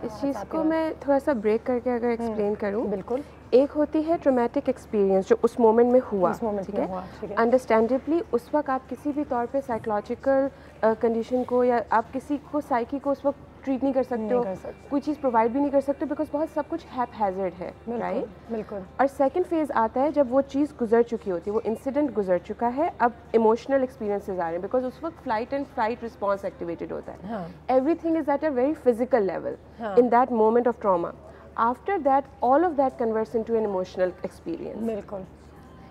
इस चीज़ को मैं थोड़ा सा ब्रेक करके अगर एक्सप्लेन करूँ। बिल्कुल। एक होती है ट्रॉमेटिक एक्सपीरियंस जो उस मोमेंट में हुआ, ठीक है। अंडरस्टैंडेबली उस वक्त आप किसी भी तौर पे साइकोलॉजिकल कंडीशन को या आप किसी को साइकी को उस वक्त ट्रीट नहीं कर सकते हो, कोई चीज़ प्रोवाइड भी नहीं कर सकते, बिकॉज बहुत सब कुछ हैपहैज़र्ड है, राइट? बिल्कुल। और सेकंड फेज़ आता है जब वो चीज़ गुजर चुकी होती है, वो इंसिडेंट गुजर चुका है, अब इमोशनल एक्सपीरियंसेस आ रहे हैं, बिकॉज उस वक्त flight and fight response activated होता है। Everything is at a very physical level in that moment of trauma. After that all of that converts into an emotional experience. बिल्कुल।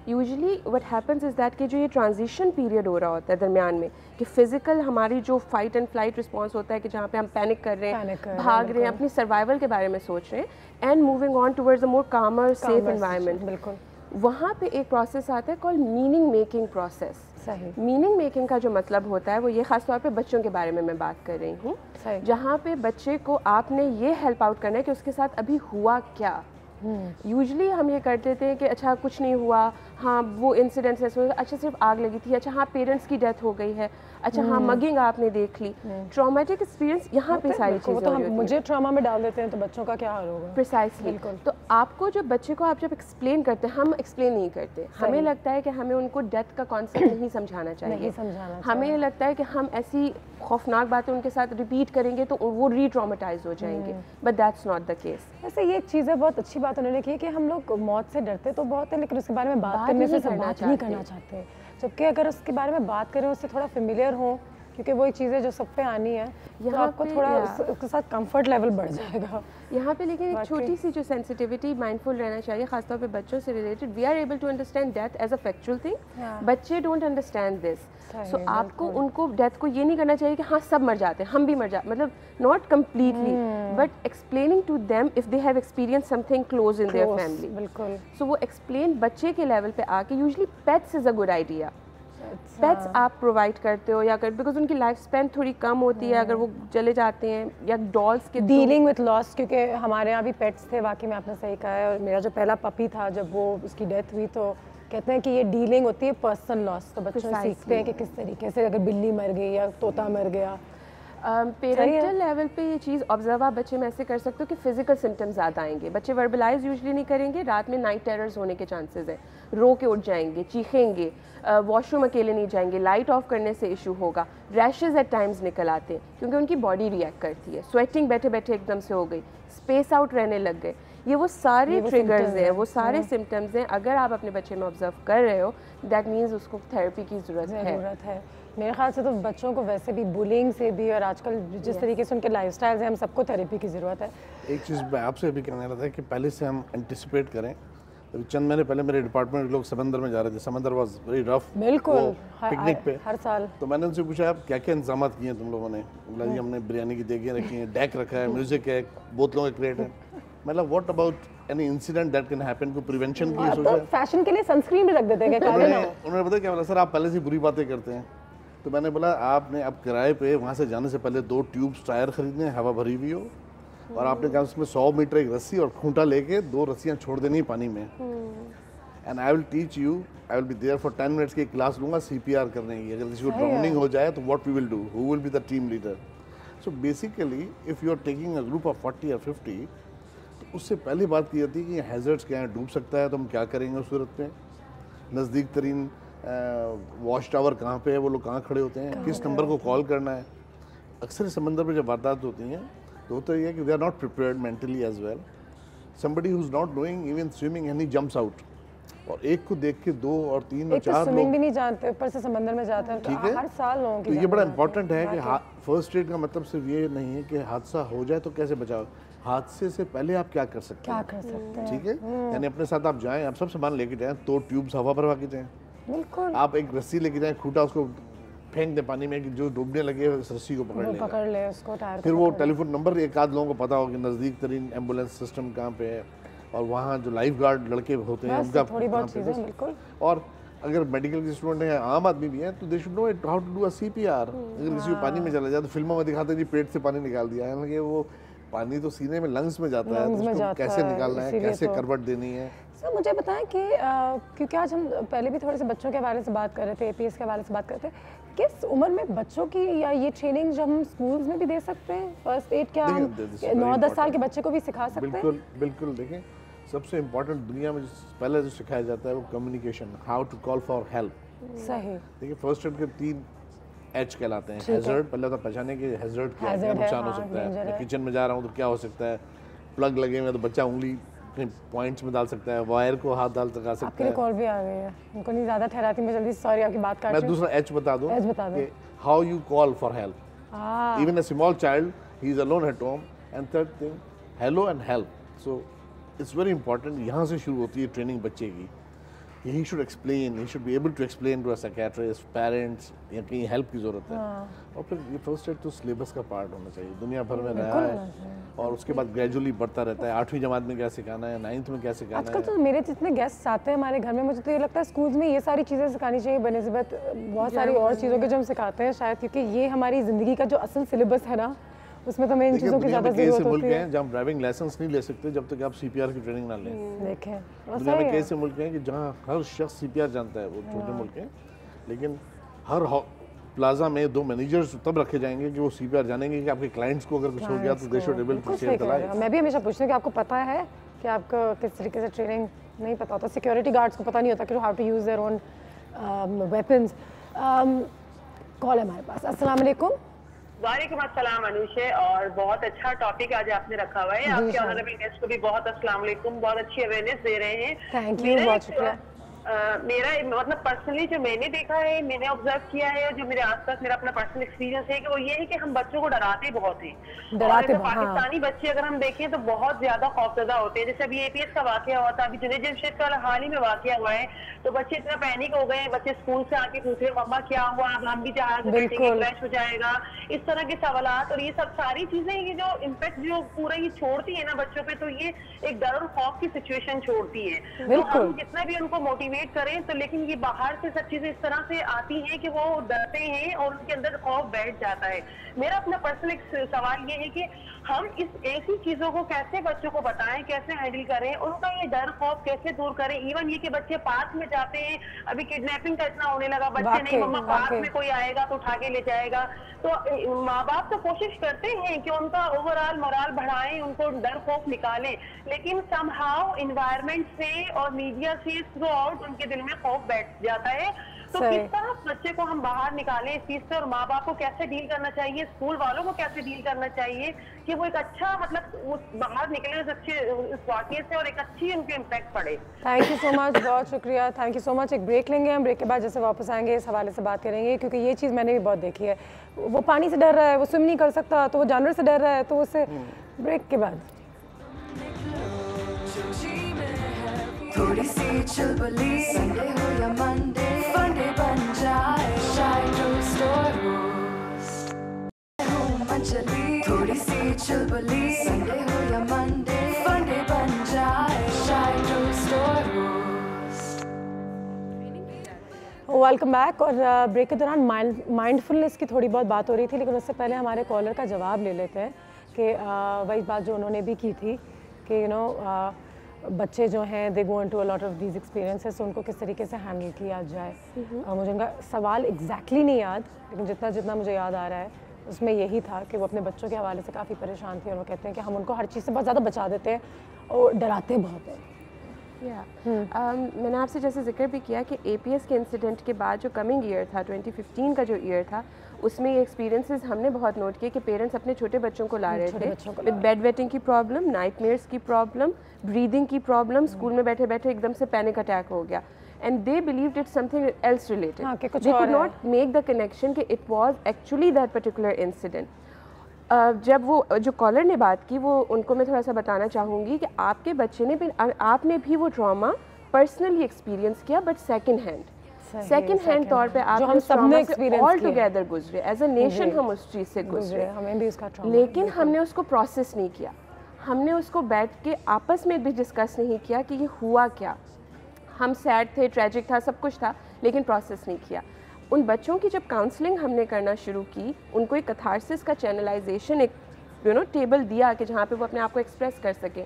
Usually what happens is that कि जो ये transition period हो रहा होता है दरमियान में, कि फिजिकल हमारी जो फाइट एंड फ्लाइट रिस्पॉन्स होता है कि जहाँ पे हम पैनिक कर रहे हैं, भाग रहे हैं, अपनी सर्वाइवल के बारे में सोच रहे हैं, and moving on towards a more calmer safe environment, बिल्कुल, वहाँ पे एक प्रोसेस आता है कॉल्ड मीनिंग मेकिंग प्रोसेस। सही। मीनिंग मेकिंग का जो मतलब होता है वो ये, ख़ास तौर पे बच्चों के बारे में मैं बात कर रही हूँ, जहाँ पे बच्चे को आपने ये हेल्प आउट करना है कि उसके साथ अभी हुआ क्या। यूजली हम ये कर देते हैं कि अच्छा कुछ नहीं हुआ, हाँ वो इंसिडेंट ऐसे हुआ, अच्छा सिर्फ आग लगी थी, अच्छा हाँ पेरेंट्स की डेथ हो गई है, अच्छा हाँ मगिंग आपने देख ली। ट्रॉमेटिक एक्सपीरियंस यहाँ पे सारी चीज़ें तो हम मुझे ट्रॉमा में डाल देते हैं तो बच्चों का क्या हाल होगा? प्रिसाइसली। तो आपको जो बच्चे को आप जब एक्सप्लेन करते हैं, हम एक्सप्लेन नहीं करते, हमें लगता है कि हमें उनको डेथ का कॉन्सेप्ट नहीं समझाना चाहिए, हमें लगता है कि हम ऐसी खौफनाक बातें उनके साथ रिपीट करेंगे तो वो री-ट्रॉमेटाइज हो जाएंगे, but that's not the case. वैसे ये चीज़ बहुत अच्छी बात उन्होंने की कि हम लोग मौत से डरते तो बहुत है, लेकिन उसके बारे में बात करने से बात नहीं करना चाहते, जबकि अगर उसके बारे में बात करें, उससे थोड़ा फेमिलियर हो, क्योंकि वही चीज़ें जो सब पे आनी है, तो आपको थोड़ा उसके साथ कंफर्ट लेवल बढ़ जाएगा यहाँ पे। लेकिन एक छोटी सी जो सेंसिटिविटी, माइंडफुल रहना चाहिए, खासतौर पे बच्चों से related. We are able to understand death as a factual thing, बच्चे डोंट अंडरस्टैंड दिस। सो आपको उनको डेथ को ये नहीं करना चाहिए कि हाँ सब मर जाते हैं, हम भी मर जाते, मतलब not completely, but explaining to them if they have experience something close in their family. बिल्कुल। सो वो एक्सप्लेन बच्चे के लेवल पे आके, usually pets is a good idea, pets आप प्रोवाइड करते हो या बिकॉज उनकी लाइफ स्पैन थोड़ी कम होती है अगर वो चले जाते हैं, या डॉल्स के डीलिंग विथ लॉस, क्योंकि हमारे यहाँ भी पेट्स थे, वाकई में आपने सही कहा है। और मेरा जो पहला पपी था जब वो उसकी डेथ हुई तो कहते हैं कि ये डीलिंग होती है पर्सनल लॉस, तो बच्चे सीखते हैं कि किस तरीके से अगर बिल्ली मर गई या तोता मर गया। पेरेंटल लेवल पे ये चीज़ ऑब्जर्व आप बच्चे में ऐसे कर सकते हो कि फिजिकल सिम्टम्स ज़्यादा आएंगे, बच्चे वर्बलाइज यूजुअली नहीं करेंगे, रात में नाइट टेरर्स होने के चांसेस है, रो के उठ जाएंगे, चीखेंगे, वॉशरूम अकेले नहीं जाएंगे, लाइट ऑफ करने से इशू होगा, रैशेज एट टाइम्स निकल आते हैं क्योंकि उनकी बॉडी रिएक्ट करती है, स्वेटिंग बैठे बैठे एकदम से हो गई, स्पेस आउट रहने लग गए, ये वो सारे ट्रिगर्स हैं, वो सारे सिम्टम्स हैं। अगर आप अपने बच्चे में ऑब्जर्व कर रहे हो दैट मीन्स उसको थेरेपी की ज़रूरत है। मेरे ख्याल से तो बच्चों को वैसे भी बुलिंग से भी और आजकल जिस तरीके से उनके लाइफस्टाइल्स हैं, हम सबको थेरेपी की ज़रूरत है। एक चीज़ मैं आपसे भी कहना रहा था कि पहले से हम एंटिसिपेट करें। तो चंद महीने पहले मेरे डिपार्टमेंट के लोग समंदर में जा रहे थे, समंदर वाज वेरी रफ, बिल्कुल पिकनिक पे हर साल। तो मैंने उनसे पूछा आप क्या क्या इंतजाम किए हैं तुम लोगों ने? बोला जी हमने बिरयानी की देगियाँ रखी हैं, डेक रखा है, म्यूजिक है, बोतलों का क्रेट है। मतलब what about any incident that can happen, को प्रिवेंशन के लिए सोचा? फैशन के लिए सनस्क्रीन भी रख देते हैं। उन्होंने बताया क्या बोला, सर आप पहले से बुरी बातें करते हैं। तो मैंने बोला आपने अब किराए पे वहाँ से जाने से पहले 2 ट्यूब्स टायर खरीदने, हवा भरी हुई हो, और आपने कहा उसमें 100 मीटर एक रस्सी और खूंटा लेके 2 रस्सियाँ छोड़ देनी पानी में। And I will teach you, I will be there for 10 minutes की क्लास लूँगा CPR करने की। अगर किसी को ड्राउनिंग हो जाए तो what we will do, who will be the team leader. So basically if you are taking a group of 40 या 50, तो उससे पहली बात की जाती है कि हैज़र्ड्स क्या हैं, डूब सकता है तो हम क्या करेंगे उस सूरत में, नज़दीक तरीन वॉच टावर कहाँ पे है, वो लोग कहाँ खड़े होते हैं, किस नंबर को कॉल करना है। अक्सर समंदर में जब वारदात होती हैं तो होता ये है कि they are not prepared mentally as well. Somebody who is not knowing even swimming and he jumps out, और एक को देख के 2 और 3 और 4 स्विमिंग भी नहीं जानते, ऊपर से समंदर में जाते हैं। ठीक है, हर साल लोगों की। तो ये बड़ा इंपॉर्टेंट है कि फर्स्ट एड का मतलब सिर्फ ये नहीं है कि हादसा हो जाए तो कैसे बचाओ, हादसे से पहले आप क्या कर सकते हैं। ठीक है, यानी अपने साथ आप जाएं, आप सब सामान लेके जाएं, 2 ट्यूब्स हवा भरवा के जाएं, बिल्कुल आप एक रस्सी लेके जाएं, खूंटा उसको फेंक दे पानी में कि जो डूबने लगे उस रस्सी को पकड़ ले उसको, फिर वो टेलीफोन नंबर एक आध लोगों को पता हो कि नज़दीक तरीन एम्बुलेंस सिस्टम कहाँ पे है, और वहाँ जो लाइफ गार्ड लड़के होते हैं उनका थोड़ी बहुत चीज़ें बिल्कुल। और अगर मेडिकल के स्टूडेंट हैं, आम आदमी भी हैं, तो they should know how to do a CPR। अगर किसी को पानी में चला जाए तो फिल्मों में दिखाते हैं जी पेट से पानी निकाल दिया है, कि वो पानी तो सीने में लंग्स में जाता है, तो उसको कैसे निकालना है, कैसे करवट देनी है। सर मुझे बताएं कि क्योंकि आज हम पहले भी थोड़े से बच्चों के हवाले से बात कर रहे थे, APS के हवाले से बात कर रहे थे, किस उम्र में बच्चों की या ये ट्रेनिंग जब हम स्कूल्स में भी दे सकते हैं, फर्स्ट एड क्या हम 9-10 साल के बच्चे को भी सिखा सकते हैं? बिल्कुल बिल्कुल। देखें सबसे इम्पोर्टेंट दुनिया में पहले जो सिखाया जाता है वो communication, how to call for help. सही। देखिए फर्स्ट एड के 3 H कहलाते हैं। हैज़र्ड पहले तो पहचाने कि हैज़र्ड क्या है, क्या नुकसान हो सकता है। मैं किचन में जा रहा हूँ तो क्या हो सकता है, प्लग लगे हुए तो बच्चा उंगली पॉइंट्स में डाल सकता है, वायर को हाथ डाल लगा सकता है। आपके लिए कॉल भी आ गई है, उनको नहीं ज़्यादा ठहराती मैं, जल्दी सॉरी आपकी बात काट रही हूं। मैं दूसरा H बता दूं कि how you call for help, even a small child he is alone at home. And third thing hello and help. So it's very important, यहाँ से शुरू होती है ट्रेनिंग बच्चे की। he should explain, he should be able to explain to a psychiatrist, parents, या कहीं help की ज़रूरत है। और फिर ये फर्स्ट एड तो सिलेबस का पार्ट होना चाहिए, दुनिया भर में रहा है, और उसके बाद ग्रेजुअली बढ़ता रहता है। 8वीं जमात में क्या सिखाना है, 9th में क्या सिखाना है। आजकल तो मेरे जितने गेस्ट आते हैं हमारे घर में, मुझे तो ये लगता है स्कूल्स में ये सारी चीज़ें सिखानी चाहिए बनिस्बत बहुत सारी और चीज़ों के जो हम सिखाते हैं शायद, क्योंकि ये हमारी ज़िंदगी का जो असल सिलेबस है ना, उसमें तो हमें इन चीज़ों की ज़्यादा ज़रूरत होती है। जहाँ ड्राइविंग लाइसेंस नहीं ले सकते जब तक आप CPR की ट्रेनिंग ना लें। देखें दुनिया में कैसे मुल्क हैं कि जहाँ हर शख्स CPR जानता है, वो छोटे मुल्क हैं, लेकिन हर प्लाजा में 2 मैनेजर्स तब रखे जाएंगे कि वो CPR जानेंगे कि आपके क्लाइंट्स को अगर कुछ हो गया तो they should able to save the life. मैं भी हमेशा पूछती हूँ कि आपको पता है कि आपको किस तरीके से ट्रेनिंग नहीं पता होता, सिक्योरिटी गार्ड्स को पता नहीं होता कि how to use their own weapons. Call है हमारे पास। अस्सलाम वालेकुम। वालेकुम अस्सलाम अनुषे, और बहुत अच्छा टॉपिक आज आपने रखा हुआ है। आपके ऑनरेबल गेस्ट को भी बहुत अस्सलाम वालेकुम, बहुत अच्छी अवेयरनेस दे रहे हैं। थैंक यू, बहुत शुक्रिया। मेरा मतलब पर्सनली जो मैंने देखा है, मैंने ऑब्जर्व किया है, जो मेरे आसपास मेरा अपना पर्सनल एक्सपीरियंस है कि वो ये है कि हम बच्चों को डराते बहुत हैं। डराते पाकिस्तानी बच्चे अगर हम देखें तो बहुत ज्यादा खौफजदा होते हैं। जैसे अभी APS का वाकया हुआ था, अभी जुनैद जमशेद का हाल ही में वाकया हुआ है, तो बच्चे इतना पैनिक हो गए, बच्चे स्कूल से आके पूछ रहे मम्मा क्या हुआ, अब हम भी जहाज में बैठेंगे, क्रैश हो जाएगा, इस तरह के सवालात। और ये सब सारी चीजें ये जो इम्पैक्ट जो पूरा ये छोड़ती है ना बच्चों पे, तो ये एक डर और खौफ की सिचुएशन छोड़ती है। तो हम कितना भी उनको मोटिवेट मोटिवेट करें तो, लेकिन ये बाहर से सब चीजें इस तरह से आती हैं कि वो डरते हैं और उनके अंदर खौफ बैठ जाता है। मेरा अपना पर्सनल एक सवाल ये है कि हम इस ऐसी चीजों को कैसे बच्चों को बताएं, कैसे हैंडल करें, उनका ये डर खौफ कैसे दूर करें। इवन ये कि बच्चे पार्क में जाते हैं, अभी किडनैपिंग का इतना होने लगा, बच्चे नहीं मम्मा पार्क में कोई आएगा तो उठा के ले जाएगा, तो माँ बाप तो कोशिश करते हैं कि उनका ओवरऑल मोरल बढ़ाएं, उनको डर खौफ निकालें, लेकिन समहाउ एनवायरनमेंट से और मीडिया से थ्रू आउट उनके दिल में खौफ बैठ जाता है। तो किस तरह बच्चे को हम बाहर निकालें इस चीज से, और माँ बाप को कैसे डील करना चाहिए, स्कूल वालों को कैसे डील करना चाहिए कि वो एक अच्छा मतलब उस बाहर निकले उस अच्छे उस वाकये से और एक अच्छी उनके इम्पैक्ट पड़े। थैंक यू सो मच, बहुत शुक्रिया, थैंक यू सो मच। एक ब्रेक लेंगे हम, ब्रेक के बाद जैसे वापस आएंगे इस हवाले से बात करेंगे, क्योंकि ये चीज़ मैंने भी बहुत देखी है। वो पानी से डर रहा है, वो स्विम नहीं कर सकता, तो वो जानवर से डर रहा है, तो उससे ब्रेक के बाद थोड़ी सी चुलबुली, संडे हो या मंडे, फंडे बन जाए शायद स्टोर होस्ट। मंचली थोड़ी सी चुलबुली, संडे हो या मंडे, फंडे बन जाए शायद स्टोर होस्ट। Welcome back. और ब्रेक के दौरान माइंडफुलनेस की थोड़ी बहुत बात हो रही थी, लेकिन उससे पहले हमारे कॉलर का जवाब ले लेते हैं कि वही बात जो उन्होंने भी की थी कि बच्चे जो हैं they go into a lot of these experiences, उनको किस तरीके से हैंडल किया जाए। मुझे उनका सवाल एग्जैक्टली नहीं याद, लेकिन जितना मुझे याद आ रहा है उसमें यही था कि वो अपने बच्चों के हवाले से काफ़ी परेशान थी और वो कहते हैं कि हम उनको हर चीज़ से बहुत ज़्यादा बचा देते हैं और डराते बहुत हैं। मैंने आपसे जैसे जिक्र भी किया कि APS के इंसिडेंट के बाद जो कमिंग ईयर था 2015 का जो ईयर था, उसमें ये एक्सपीरियंसेस हमने बहुत नोट किए कि पेरेंट्स अपने छोटे बच्चों को ला रहे थे विद बेड वेटिंग की प्रॉब्लम, नाइटमेयर्स की प्रॉब्लम, ब्रीदिंग की प्रॉब्लम, स्कूल में बैठे बैठे एकदम से पैनिक अटैक हो गया and they believed it's something else related. They could not make the connection कि it was actually that particular incident. जब वो जो कॉलर ने बात की, वो उनको मैं थोड़ा सा बताना चाहूँगी कि आपके बच्चे ने भी, आपने भी वो ट्रॉमा पर्सनली एक्सपीरियंस किया, बट सेकंड हैंड तौर पे आप ऑल टुगेदर गुजरे, एज अ नेशन हम उस चीज़ से गुजरे, हमें भी उसका ट्रॉमा, लेकिन हमने उसको प्रोसेस नहीं किया, हमने उसको बैठ के आपस में भी डिस्कस नहीं किया कि ये हुआ क्या। हम सैड थे, ट्रेजिक था, सब कुछ था, लेकिन प्रोसेस नहीं किया। उन बच्चों की जब काउंसलिंग हमने करना शुरू की, उनको एक कथारसिस का चैनलाइजेशन, एक टेबल दिया कि जहाँ पे वो अपने आप को एक्सप्रेस कर सके।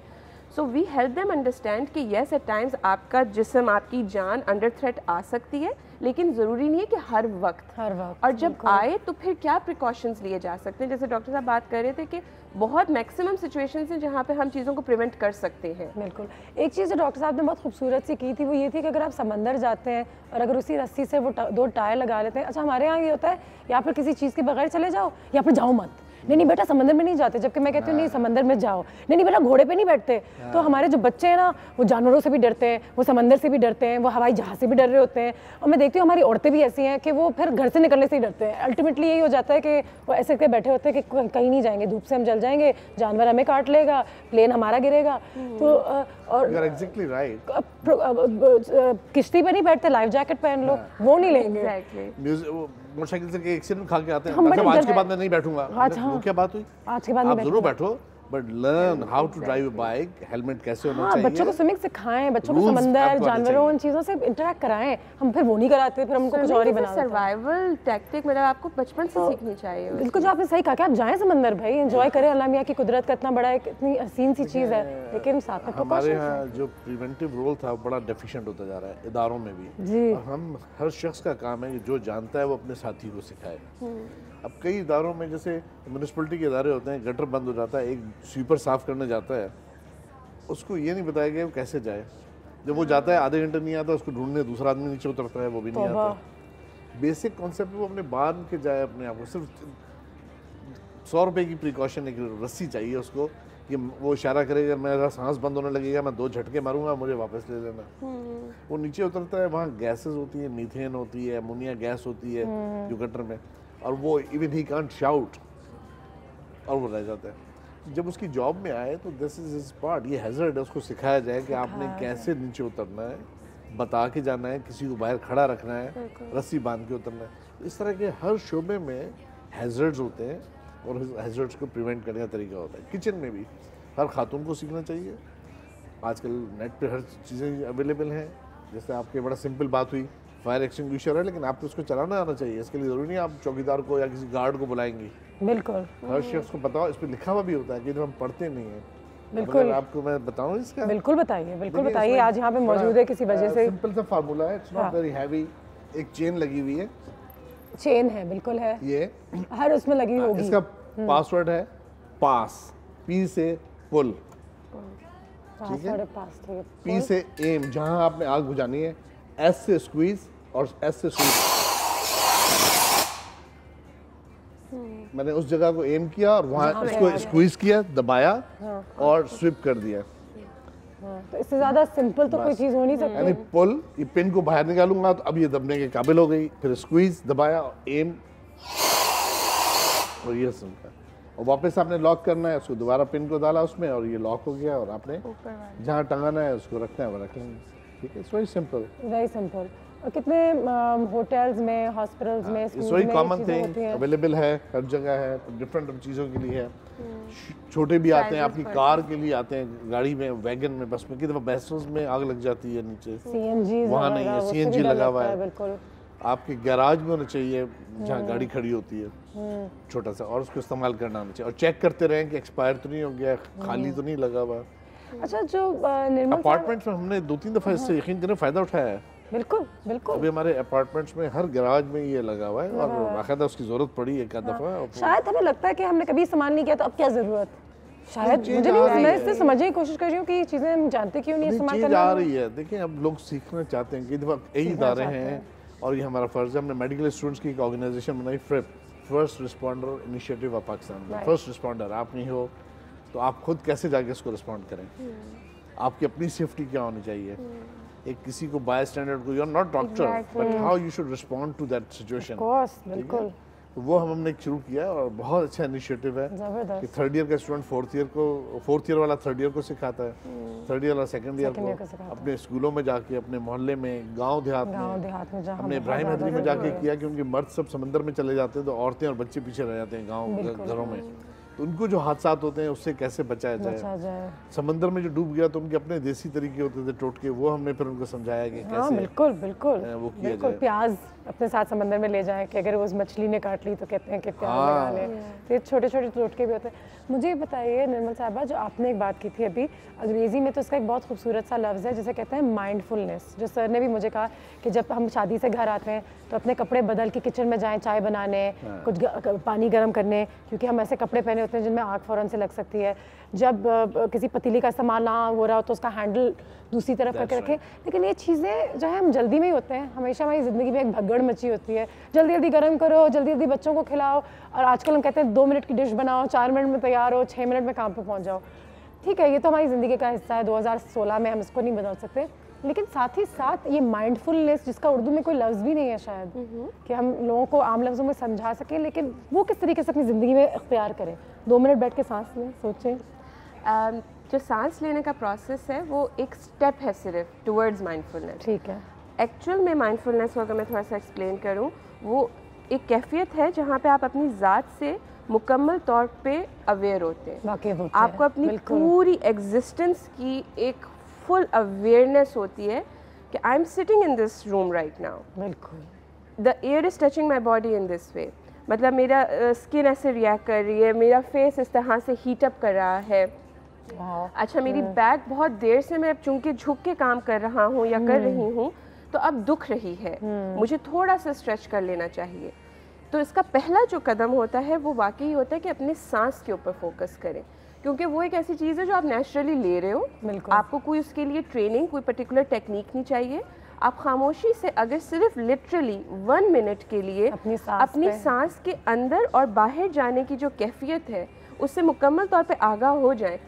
So we help them understand कि येस एट टाइम्स आपका जिस्म, आपकी जान अंडर थ्रेट आ सकती है, लेकिन ज़रूरी नहीं है कि हर वक्त और जब आए तो फिर क्या प्रिकॉशंस लिए जा सकते हैं। जैसे डॉक्टर साहब बात कर रहे थे कि बहुत मैक्सिमम सिचुएशंस हैं जहाँ पे हम चीज़ों को प्रिवेंट कर सकते हैं। बिल्कुल। एक चीज़ जो डॉक्टर साहब ने बहुत खूबसूरत सी की थी वो ये थी कि अगर आप समंदर जाते हैं और अगर उसी रस्सी से वो 2 टायर लगा लेते हैं, अच्छा हमारे यहाँ ये होता है या फिर किसी चीज़ के बगैर चले जाओ या फिर जाओ मत, नहीं बेटा समंदर में नहीं जाते, जबकि मैं कहती हूँ नहीं समंदर में जाओ, नहीं बेटा घोड़े पे नहीं बैठते। तो हमारे जो बच्चे हैं ना, वो जानवरों से भी डरते हैं, वो समंदर से भी डरते हैं, वो हवाई जहाज़ से भी डर रहे होते हैं। और मैं देखती हूँ हमारी औरतें भी ऐसी हैं कि वो फिर घर से निकलने से ही डरते हैं। अल्टीमेटली यही हो जाता है कि वो ऐसे करके बैठे होते हैं कि कहीं नहीं जाएंगे, धूप से हम जल जाएंगे, जानवर हमें काट लेगा, प्लेन हमारा गिरेगा। तो और किश्ती पे नहीं बैठते, लाइफ जैकेट पहन लो, वो नहीं लेंगे। मोटरसाइकिल से एक्सीडेंट खा के आते हैं, मतलब आज के बाद मैं नहीं बैठूंगा। वो क्या बात हुई? आज के बाद आप जरूर बैठो, but learn how to drive a bike, helmet कैसे होना चाहिए। बच्चों को स्विमिंग सिखाएं, बच्चों को समंदर, जानवरों, उन चीज़ों से इंटरेक्ट कराएं। हम फिर वो नहीं कराते, फिर हमको कुछ और ही बना देते हैं। सर्वाइवल टैक्टिक मतलब आपको बचपन से सीखनी चाहिए। बिल्कुल, जो आपने सही कहा कि आप जाएं समंदर भाई, एंजॉय करें। अल्लाह मियां की कुदरत का इतना बड़ा एक इतनी हसीन सी चीज़ है, लेकिन साथ में हमारे यहाँ जो प्रिवेंटिव रोल था बड़ा डेफिशिएंट होता जा रहा है इदारों में भी जी। हम हर शख्स का काम है कि जो जानता है वो अपने साथी को सिखाए। अब कई इदारों में जैसे म्यूनिसिपलिटी के इदारे होते हैं, गटर बंद हो जाता है, एक स्वीपर साफ करने जाता है, उसको ये नहीं बताया गया वो कैसे जाए। जब वो जाता है आधे घंटे नहीं आता, उसको ढूंढने दूसरा आदमी नीचे उतरता है, वो भी नहीं आता। बेसिक कॉन्सेप्ट वो अपने बांध के जाए अपने आप को। सिर्फ 100 रुपये की प्रिकॉशन, एक रस्सी चाहिए उसको कि वो इशारा करेगा, मेरा सांस बंद होने लगेगा, मैं 2 झटके मारूंगा, मुझे वापस ले लेना। वो नीचे उतरता है, वहाँ गैसेस होती है, मीथेन होती है, अमोनिया गैस होती है जो गटर में, और वो इवन ही कांट शाउट, और वो रह जाता है। जब उसकी जॉब में आए तो दिस इज हिज पार्ट, ये हैजर्ड है, उसको सिखाया जाए कि आपने कैसे नीचे उतरना है, बता के जाना है, किसी को बाहर खड़ा रखना है, रस्सी बांध के उतरना है। इस तरह के हर शोबे में हैजर्ड्स होते हैं और हैजर्ड्स को प्रिवेंट करने का तरीका होता है। किचन में भी हर खातून को सीखना चाहिए। आजकल नेट पे हर चीज़ें अवेलेबल हैं, जैसे आपकी बड़ा सिंपल बात हुई, फायर एक्सटिंग्विशर है, लेकिन आपको उसको चलाना आना चाहिए। इसके लिए ज़रूरी नहीं आप चौकीदार को या किसी गार्ड को बुलाएंगे। बिल्कुल, हर शख्स को पता हो, इस पर लिखा हुआ भी होता है कि जब हम पढ़ते नहीं है। बिल्कुल, आपको मैं बताऊं इसका? बिल्कुल बताइए, बिल्कुल बताइए। आज यहाँ पे मौजूद है किसी वजह से। सिंपल सा फार्मूला है, इट्स नॉट वेरी हैवी। एक चेन लगी हुई है, चेन है, बिल्कुल है, ये हर उसमें लगी होगी। इसका पासवर्ड है पास, पी से पुल, ठीक है, पी से एम, जहां आपने आग बुझानी है, एस से स्क्वीज और एस से स्वीप। मैंने उस जगह को एम किया और वहां उसको स्क्वीज किया, दबाया और स्वीप कर दिया। तो इससे ज्यादा सिंपल तो कोई चीज हो नहीं सकती। यानी पुल, ये पिन को बाहर निकालूंगा तो अब ये दबने के काबिल हो गई, फिर स्क्वीज दबाया, एम, और ये सुनकर, और वापस आपने लॉक करना है, उसको दोबारा पिन को डाला उसमें और ये लॉक हो गया, और आपने जहाँ टंगाना है उसको रखना है वो रख लेंगे। ठीक है, it's very simple, very simple. और कितने होटल्स में, हॉस्पिटल्स में, it's very common thing, available है हर जगह है, डिफरेंट चीज़ों के लिए है। छोटे भी आते हैं, आपकी कार के लिए आते हैं, गाड़ी में, वैगन में, बस में। कितनी दफ़ा बसों में आग लग जाती है नीचे, सीएनजी वहाँ नहीं है, सीएनजी लगा हुआ है। बिल्कुल, आपके गैराज में होना चाहिए जहाँ गाड़ी खड़ी होती है, छोटा सा, और उसको इस्तेमाल करना आना चाहिए, और चेक करते रहें कि एक्सपायर तो नहीं हो गया, खाली तो नहीं लगा हुआ। अच्छा, जो निर्मल अपार्टमेंट्स में हमने 2-3 दफ़ा इससे यकीन करें फ़ायदा उठाया है। बिल्कुल, बिल्कुल। अभी हमारे अपार्टमेंट्स में हर गैराज में ये लगा हुआ है, और बाकायदा उसकी ज़रूरत पड़ी एक दफ़ा। शायद हमें लगता है कि हमने कभी इस्तेमाल नहीं किया, तो अब क्या ज़रूरत, शायद मुझे नहीं, मैं इससे समझने की कोशिश कर रही हूँ कि ये चीज़ें हम जानते क्यों नहीं इस्तेमाल करना आ रही है। देखिए, अब लोग सीखना चाहते हैं, कई दफ़ा यही इदारे हैं, और ये हमारा फ़र्ज़ है। हमने मेडिकल स्टूडेंट्स की एक ऑर्गेनाइजेशन बनाई, FRIP, first responder initiative of Pakistan. First responder आप नहीं हो तो आप खुद कैसे जाके इसको रिस्पॉन्ड करें, आपकी अपनी सेफ्टी क्या होनी चाहिए। एक किसी को बाय स्टैंडर्ड को, you are not doctor, but how you should respond to that situation. बिल्कुल, वो हमने शुरू किया और बहुत अच्छा इनिशिएटिव है कि 3rd ईयर का स्टूडेंट 4th ईयर को, 4th ईयर वाला 3rd ईयर को सिखाता है, 3rd ईयर वाला 2nd ईयर को अपने स्कूलों में जाके, अपने मोहल्ले में, गांव देहात में। हमने इब्राहिम हैदरी में जाके किया कि उनके मर्द सब समंदर में चले जाते हैं तो औरतें और बच्चे पीछे रह जाते हैं गाँव घरों में, तो उनको जो हादसात होते हैं उससे कैसे बचाया जाए। समंदर में जो डूब गया तो उनके अपने देसी तरीके होते थे टोटके, वो हमने फिर उनको समझाया कि कैसे बिल्कुल बिल्कुल वो किया जाए। प्याज अपने साथ समंदर में ले जाएं कि अगर उस मछली ने काट ली तो कहते हैं कि प्याज लगा लें। तो ये छोटे छोटे टोटके भी होते हैं। मुझे बताइए निर्मल साहबा, जो आपने एक बात की थी अभी, अंग्रेज़ी में तो इसका एक बहुत खूबसूरत सा लफ्ज़ है जिसे कहते हैं माइंडफुलनेस, जो सर ने भी मुझे कहा कि जब हम शादी से घर आते हैं तो अपने कपड़े बदल के किचन में जाएं चाय बनाने, कुछ पानी गर्म करने, क्योंकि हम ऐसे कपड़े पहने होते हैं जिनमें आग फ़ौरन से लग सकती है। जब किसी पतीली का इस्तेमाल ना हो रहा हो तो उसका हैंडल दूसरी तरफ करके रखें। लेकिन ये चीज़ें जो है हम जल्दी में ही होते हैं, हमेशा हमारी ज़िंदगी में एक भगड़ मची होती है, जल्दी जल्दी गर्म करो, जल्दी जल्दी बच्चों को खिलाओ, और आजकल हम कहते हैं 2 मिनट की डिश बनाओ, 4 मिनट में तैयार हो, 6 मिनट में काम पे पहुंच जाओ। ठीक है, ये तो हमारी ज़िंदगी का हिस्सा है, 2016 में हम इसको नहीं बदल सकते। लेकिन साथ ही साथ ये माइंडफुलनेस, जिसका उर्दू में कोई लफ्ज़ भी नहीं है शायद कि हम लोगों को आम लफ्ज़ों में समझा सकें, लेकिन वो किस तरीके से अपनी ज़िंदगी में इख्तियार करें। 2 मिनट बैठ के सांस लें, सोचें। जो सांस लेने का प्रोसेस है वो एक स्टेप है सिर्फ टुवर्ड्स माइंडफुलनेस। ठीक है। एक्चुअल में माइंडफुलनेस को अगर मैं थोड़ा सा एक्सप्लेन करूं, वो एक कैफियत है जहां पे आप अपनी ज़ात से मुकम्मल तौर पे अवेयर होते हैं। आपको अपनी पूरी एग्जिस्टेंस की एक फुल अवेयरनेस होती है कि I am sitting in this room right now, बिल्कुल the air is touching my body in this way, मतलब मेरा स्किन ऐसे रिएक्ट कर रही है, मेरा फेस इस तरह से हीट अप कर रहा है। अच्छा, मेरी बैक बहुत देर से मैं चूंकि झुक के काम कर रहा हूँ या कर रही हूँ तो अब दुख रही है, मुझे थोड़ा सा स्ट्रेच कर लेना चाहिए। तो इसका पहला जो कदम होता है वो वाकई होता है कि अपने सांस के ऊपर फोकस करें, क्योंकि वो एक ऐसी चीज़ है जो आप नेचुरली ले रहे हो, आपको कोई उसके लिए ट्रेनिंग, कोई पर्टिकुलर टेक्निक नहीं चाहिए। आप खामोशी से अगर सिर्फ लिटरली 1 मिनट के लिए अपनी सांस के अंदर और बाहर जाने की जो कैफियत है उससे मुकम्मल तौर पे आगाह हो जाए,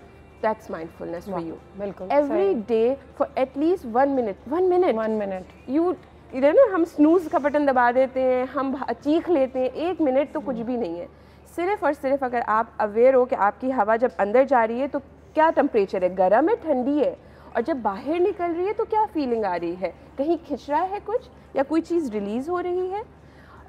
that's mindfulness for you. Every day for at least 1 minute. 1 minute. You know, हम स्नूज का बटन दबा देते हैं, हम चीख लेते हैं, 1 मिनट तो कुछ भी नहीं है। सिर्फ और सिर्फ अगर आप अवेयर हो कि आपकी हवा जब अंदर जा रही है तो क्या टेम्परेचर है, गर्म है, ठंडी है, और जब बाहर निकल रही है तो क्या फीलिंग आ रही है, कहीं खिंच रहा है कुछ या कोई चीज़ रिलीज हो रही है,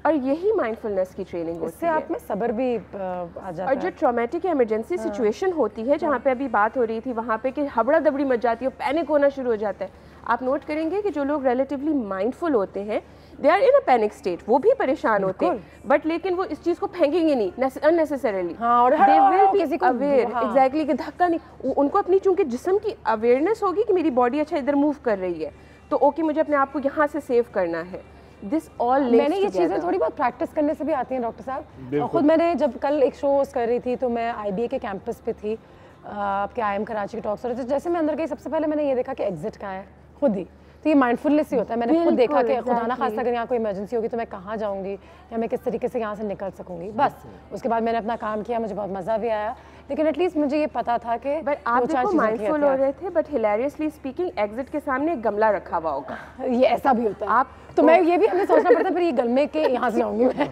और यही माइंडफुलनेस की ट्रेनिंग होती है। इससे आप में सब्र भी आ जाता है। और जो ट्रॉमेटिक इमरजेंसी सिचुएशन होती है, जहाँ पे अभी बात हो रही थी, वहाँ पे कि हबड़ा दबड़ी मच जाती है, पैनिक होना शुरू हो जाता है, आप नोट करेंगे कि जो लोग रिलेटिवली माइंडफुल होते हैं they are in a panic state, वो भी परेशान होते हैं, बट लेकिन वो इस चीज़ को फेंकेंगे नहीं unnecessarily, they will be aware exactly कि धक्का नहीं, उनको अपनी चूंकि जिस्म की अवेयरनेस होगी कि मेरी बॉडी अच्छा इधर मूव कर रही है, तो ओके मुझे अपने आप को यहाँ से सेव करना है। दिस ऑल मैंने ये चीज़ें थोड़ी बहुत प्रैक्टिस करने से भी आती हैं डॉक्टर साहब। खुद मैंने जब कल एक शो कर रही थी तो मैं IBA के कैंपस पे थी, आपके IIM कराची के टॉक्स हो रहे थे। जैसे मैं अंदर गई सबसे पहले मैंने ये देखा कि एग्जिट कहाँ है, खुद ही, तो ये माइंडफुलनेस ही होता है। मैंने खुद देखा कि खुदा ना खास्ता अगर यहाँ कोई इमरजेंसी होगी तो मैं कहाँ जाऊँगी या मैं किस तरीके से यहाँ से निकल सकूँगी, बस। उसके बाद मैंने अपना काम किया, मुझे बहुत मज़ा भी आया, लेकिन एटलीस्ट मुझे ये पता था कि बट आप देखो माइंडफुल हो रहे थे, बट हिलेरियसली स्पीकिंग एग्जिट के सामने एक गमला रखा हुआ होगा, ये ऐसा भी होता है। आप तो मैं ये भी हमें सोचना पड़ता है फिर ये गलमे के यहाँ से जाऊँगी मैं।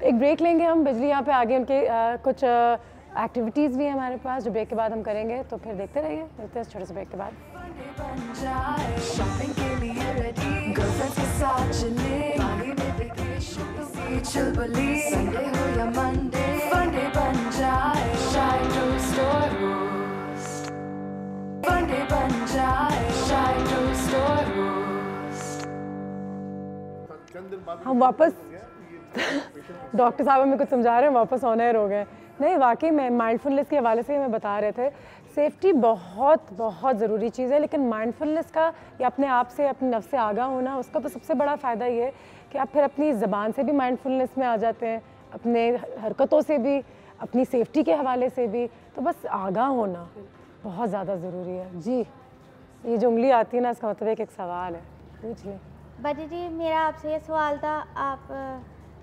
एक ब्रेक लेंगे हम, बिजली यहाँ पे आगे उनके कुछ एक्टिविटीज़ भी है हमारे पास जो ब्रेक के बाद हम करेंगे, तो फिर देखते रहिए, मिलते हैं छोटे से ब्रेक के बाद। हम वापस डॉक्टर साहब हमें कुछ समझा रहे हैं, वापस ऑन एयर हो गए। नहीं, वाकई में माइंडफुलनेस के हवाले से हमें बता रहे थे, सेफ्टी बहुत बहुत ज़रूरी चीज़ है, लेकिन माइंडफुलनेस का या अपने आप से अपने नफ्स से आगाह होना, उसका तो सबसे बड़ा फ़ायदा ये है कि आप फिर अपनी ज़बान से भी माइंडफुलनेस में आ जाते हैं, अपने हरकतों से भी, अपनी सेफ्टी के हवाले से भी। तो बस आगाह होना बहुत ज़्यादा ज़रूरी है। जी, ये जो उंगली आती है ना, इसका मतलब एक सवाल है, पूछ लें। बाजी जी, मेरा आपसे ये सवाल था, आप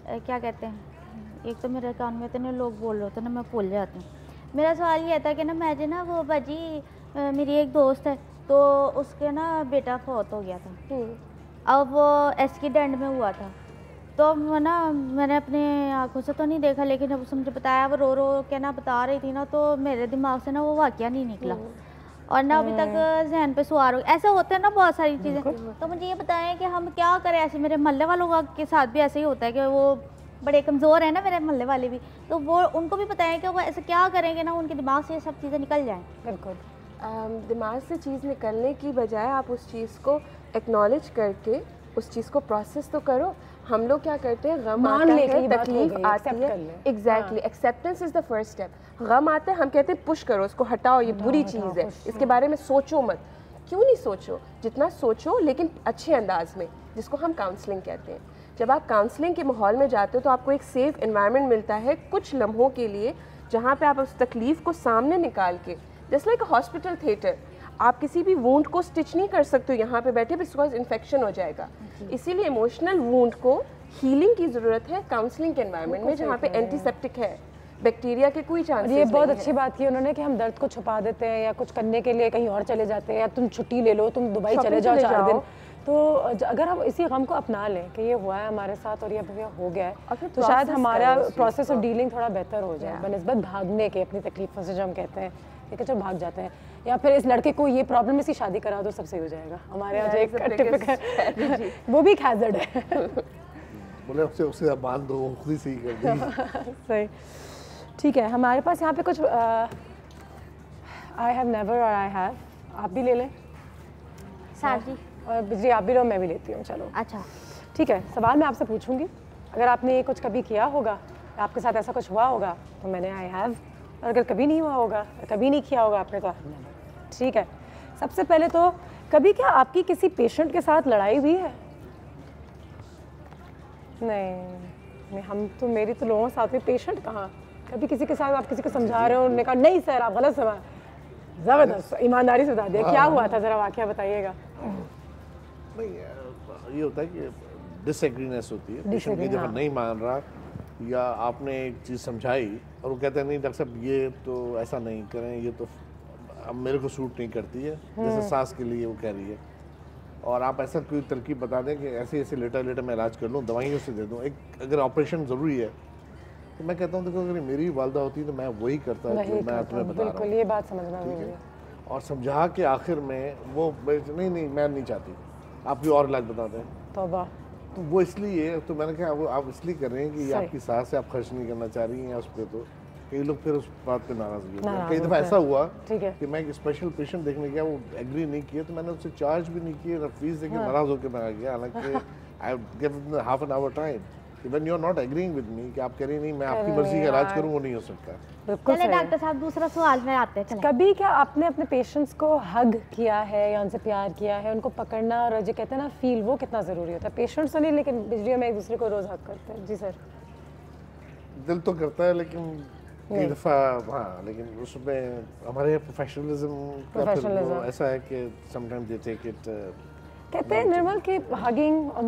क्या कहते हैं, एक तो मेरे कान में इतने लोग बोल रहे होते ना, मैं भूल जाती हूँ। मेरा सवाल ये था कि ना मैं ना वो बाजी मेरी एक दोस्त है, तो उसके ना बेटा फौत हो गया था, अब वो एक्सीडेंट में हुआ था, तो ना मैंने अपने आंखों से तो नहीं देखा, लेकिन जब उसने मुझे बताया, वो रो रो के ना बता रही थी ना, तो मेरे दिमाग से ना वो वाक़या नहीं निकला और ना अभी तक जहन पे सवार हो। ऐसा होता है ना बहुत सारी चीज़ें, तो मुझे ये बताएं कि हम क्या करें। ऐसे मेरे मोहल्ले वालों के साथ भी ऐसे ही होता है कि वो बड़े कमज़ोर हैं ना मेरे मोहल्ले वाले भी, तो वो उनको भी बताएं कि वो ऐसे क्या करेंगे ना उनके दिमाग से ये सब चीज़ें निकल जाएँ। बिल्कुल, दिमाग से चीज़ निकलने की बजाय आप उस चीज़ को एक्नॉलेज करके उस चीज़ को प्रोसेस तो करो। हम लोग क्या करते हैं, गम आता है, तकलीफ आती है, exactly, acceptance is the first step. गम आता है, हम कहते हैं पुश करो उसको, हटाओ, ये बुरी चीज़ है, इसके बारे में सोचो मत। क्यों नहीं सोचो, जितना सोचो लेकिन अच्छे अंदाज में, जिसको हम काउंसलिंग कहते हैं। जब आप काउंसलिंग के माहौल में जाते हो तो आपको एक सेफ़ एनवायरनमेंट मिलता है कुछ लम्हों के लिए, जहाँ पे आप उस तकलीफ़ को सामने निकाल के, जस्ट लाइक हॉस्पिटल थिएटर, आप किसी भी वूंड को स्टिच नहीं कर सकते हो यहाँ पे बैठे, बिकॉज इन्फेक्शन हो जाएगा। इसीलिए इमोशनल वूंड को हीलिंग की ज़रूरत है काउंसलिंग के एनवायरनमेंट में, जहाँ पे एंटीसेप्टिक है, बैक्टीरिया के कोई चांसेस नहीं है। ये बहुत अच्छी बात की उन्होंने कि हम दर्द को छुपा देते हैं या कुछ करने के लिए कहीं और चले जाते हैं, या तुम छुट्टी ले लो, तुम दुबई चले जाओ 4 दिन। तो अगर हम इसी गम को अपना लें कि ये हुआ है हमारे साथ और ये हो गया है, तो शायद हमारा प्रोसेस ऑफ डीलिंग थोड़ा बेहतर हो जाए बनिस्बत भागने के, अपनी तकलीफों से जो हम कहते हैं कि चलो भाग जाते हैं, या फिर इस लड़के को ये प्रॉब्लम, इसकी शादी करा दो, सब सही हो जाएगा। हमारे यहाँ जो एक टिपिकल वो भी एक हैजर्ड है, बोले उससे बांध दो, खुद ही सही कर देगी। सही, ठीक है। हमारे पास यहाँ पे कुछ आई हैव नेवर और आई हैव, आप भी ले लें सर जी, और बिजली आप भी लो, मैं भी लेती हूँ। चलो अच्छा, ठीक है। सवाल मैं आपसे पूछूंगी, अगर आपने कुछ कभी किया होगा, आपके साथ ऐसा कुछ हुआ होगा, तो मैंने आई हैव, और अगर कभी नहीं हुआ होगा, कभी नहीं किया होगा आपने, तो ठीक है। सबसे पहले तो कभी क्या आपकी किसी पेशेंट के साथ लड़ाई हुई है? नहीं, हम तो, मेरी तो लोगों के साथ हुई, पेशेंट कहाँ। कभी किसी के साथ आप किसी को समझा रहे हो, उन्होंने कहा नहीं सर आप गलत समझ, ज़बरदस्त ईमानदारी से बता दिया, क्या हुआ था, ज़रा वाक़या बताइएगा। नहीं, ये होता है कि डिसएग्रीनेस होती है, पेशेंट की जब नहीं मान रहा, या आपने एक चीज़ समझाई और वो कहते हैं नहीं डॉक्टर साहब ये तो ऐसा नहीं करें, ये तो अब मेरे को सूट नहीं करती है, जैसे सांस के लिए वो कह रही है, और आप ऐसा कोई तरकीब बता दें कि ऐसे ऐसे लेटर मैं इलाज कर लूँ, दवाइयों से दे दूँ। एक अगर ऑपरेशन ज़रूरी है तो मैं कहता हूँ देखो, अगर मेरी वालदा होती तो मैं वही करता जो मैं तुम्हें बता रहा हूँ। ये बात समझना है, और समझा के आखिर में वो नहीं मैं नहीं चाहती, आप कोई और इलाज बता दें। तौबा। तो वो इसलिए, तो मैंने कहा वो आप इसलिए कर रहे हैं कि आपकी सास से आप खर्च नहीं करना चाह रही हैं उस पर, तो कई लोग फिर उस बात पे नाराज भी होते हैं। कई दफ़ा ऐसा हुआ कि मैं एक स्पेशल पेशेंट देखने गया, वो एग्री नहीं किया तो मैंने उससे चार्ज भी नहीं किया, फीस देके नाराज होकर मैं आ गया। हालांकि I give half an hour time, when you are not agreeing with me कि आप कह रही नहीं मैं आपकी मर्जी का इलाज करूं, वो नहीं हो सकता। चले डॉक्टर साहब दूसरा सवाल में आते हैं। कभी क्या आपने अपने पेशेंट्स को हग किया है या उनसे प्यार किया है, उनको पकड़ना और जो कहते हैं ना फील, वो कितना ज़रूरी होता है? पेशेंट्स तो नहीं, लेकिन बिजली में एक दूसरे को रोज़ हग करते हैं। जी सर। दिल तो करता है लेकिन कई दफ़ा हाँ, लेकिन उसमें हमारे प्रोफेशनलिज्म का फिर वो ऐसा है कि समटाइम्स दे टेक इट। कहते हैं निर्मल कि हगिंग और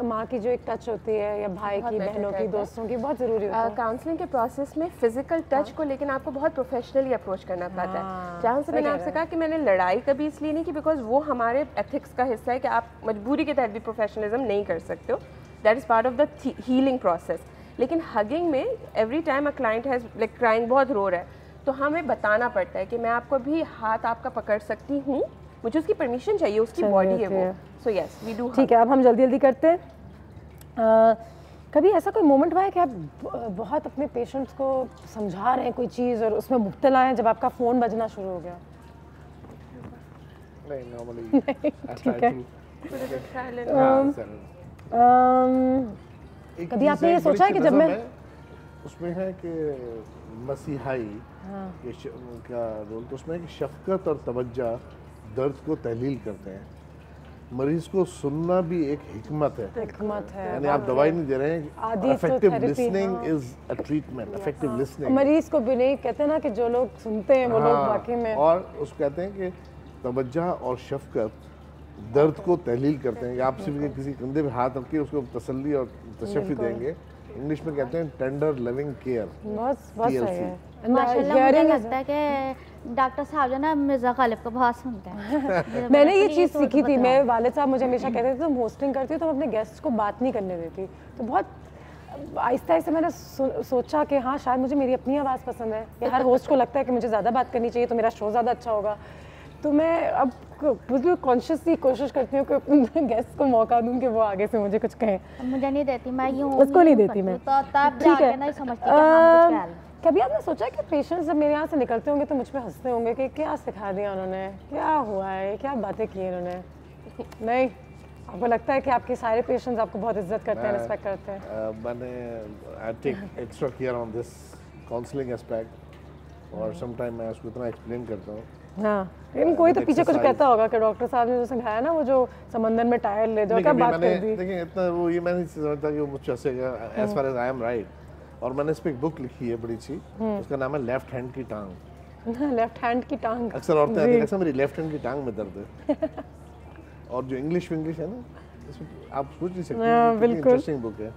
माँ की जो एक टच होती है या भाई की, बहनों की, दोस्तों की, बहुत ज़रूरी होता है। काउंसलिंग के प्रोसेस में फिजिकल टच को लेकिन आपको बहुत प्रोफेशनली अप्रोच करना पड़ता है। जहाँ से मैंने आपसे कहा कि मैंने लड़ाई कभी इसलिए नहीं की बिकॉज वो हमारे एथिक्स का हिस्सा है कि आप मजबूरी के तहत भी प्रोफेशनलिज्म नहीं कर सकते हो। That is part of the healing process. लेकिन हगिंग में every time a client has like crying, बहुत रो रहा है, तो हमें बताना पड़ता है कि मैं आपको भी हाथ आपका पकड़ सकती हूँ, मुझे उसकी परमिशन चाहिए, उसकी बॉडी है वो। So yes we do. ठीक है, अब हम जल्दी जल्दी करते हैं। कभी ऐसा कोई मोमेंट हुआ है कि आप बहुत अपने पेशेंट्स को समझा रहे हैं कोई चीज़ और उसमें मुब्तला हैं जब आपका फ़ोन बजना शुरू हो गया? नहीं, नॉर्मली ठीक है। कभी आपने ये सोचा है कि जब मैं उसमें है कि मसीहाई का रोल, तो उसमें है कि शफकत और तवज्जो दर्द को तहलील करते हैं। मरीज को सुनना भी एक हिकमत है। यानी आप दवाई नहीं दे रहे हैं, effective listening is a treatment. Effective listening मरीज को भी नहीं कहते ना कि जो लोग सुनते हैं वो लोग वाकई में, और उसको कहते हैं कि तवज्जो और शफकत दर्द को तहलील करते हैं। आप सिर्फ किसी कंधे पे हाथ रख के उसको तसल्ली और तशफ़ी देंगे। इंग्लिश में कहते हैं टेंडर लविंग केयर। बहुत सही है। माशाल्लाह मुझे लगता है कि डॉक्टर साहब जो ना मिर्ज़ा गालिब को बहुत सुनते हैं। मैंने ये चीज़ सीखी थी, मेरे वालिद साहब मुझे हमेशा कहते थे तुम होस्टिंग करती हो तो अपने गेस्ट को बात नहीं करने देती। तो बहुत आहिस्ता आहिस्ता मैंने सोचा कि हाँ शायद मुझे मेरी अपनी आवाज़ पसंद है, या हर होस्ट को लगता है कि मुझे ज़्यादा बात करनी चाहिए तो मेरा शो ज़्यादा अच्छा होगा। तो मैं अब बिल्कुल कॉन्शियसली कोशिश करती हूँ कि गेस्ट को मौका दूँ कि वो आगे से मुझे कुछ कहें। मुझे नहीं देती, मैं यूँ उसको नहीं देती मैं। तो तब जाके नहीं समझती कि हम कुछ कह रहे। कभी आपने सोचा कि पेशेंट्स जब मेरे यहाँ से निकलते होंगे तो मुझ पे हंसते होंगे कि क्या सिखा दिया उन्होंने, क्या हुआ है, क्या बातें की इन्होंने? नहीं, आपको लगता है कि आपके सारे पेशेंट्स आपको बहुत इज्जत करते हैं, रिस्पेक्ट करते हैं? मैंने I take extra care on this counselling aspect, और सम टाइम मैं उसको इतना एक्सप्लेन करता हूँ। हाँ, लेकिन कोई तो पीछे कुछ कहता होगा कि डॉक्टर साहब ने जो सिखाया ना, वो जो समंदर में टायर ले जाओ, क्या बात कर दी। देखिए इतना वो ये मैं नहीं समझता कि वो मुझसे हंसेगा, as far as I am right. और मैंने इस पे एक बुक लिखी है बड़ी सी, उसका नाम है लेफ्ट हैंड की टांग। लेफ्ट हैंड की टांग। अक्सर औरतें आती हैं, अक्सर मेरी लेफ्ट हैंड की टांग में दर्द है। और जो इंग्लिश है ना, इसमें आप सोच नहीं सकते, इंटरेस्टिंग बुक है।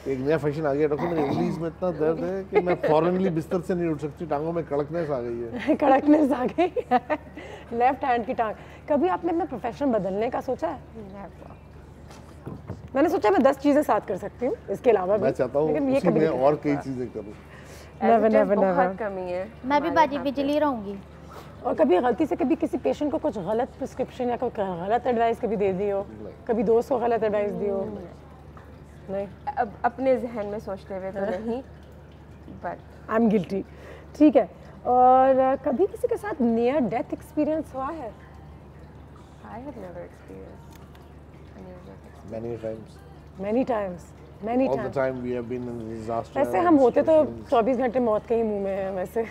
एक नया फैशन आ गया डॉक्टर, मेरी इंग्लिश में इतना दर्द है कि मैं फॉरनली बिस्तर से नहीं उठ सकती, टांगों में कड़कनेस आ गई है। कड़कनेस आ गई है। लेफ्ट हैंड की टांग। कभी आपने अपना प्रोफेशन बदलने का सोचा है? मैंने सोचा मैं 10 चीजें साथ कर सकती हूँ, इसके अलावा भी मैं चाहता हूँ उसी में और कई चीजें करूँ। बहुत कमी है। मैं भी बाजी बिजली रहूँगी। और कभी गलती से कभी किसी पेशेंट को कुछ गलत प्रिस्क्रिप्शन या कोई गलत एडवाइस कभी दे दी हो, कभी दोस्त को गलत एडवाइस दी हो? नहीं, अब अपने जहन में सोचते हुए तो नहीं, बट आई एम गिल्टी। ठीक है। और कभी किसी के साथ नियर डेथ एक्सपीरियंस हुआ है? I have never experience many times all the time we have been in disaster। वैसे हम होते तो 24 घंटे मौत के ही मुंह में हैं, वैसे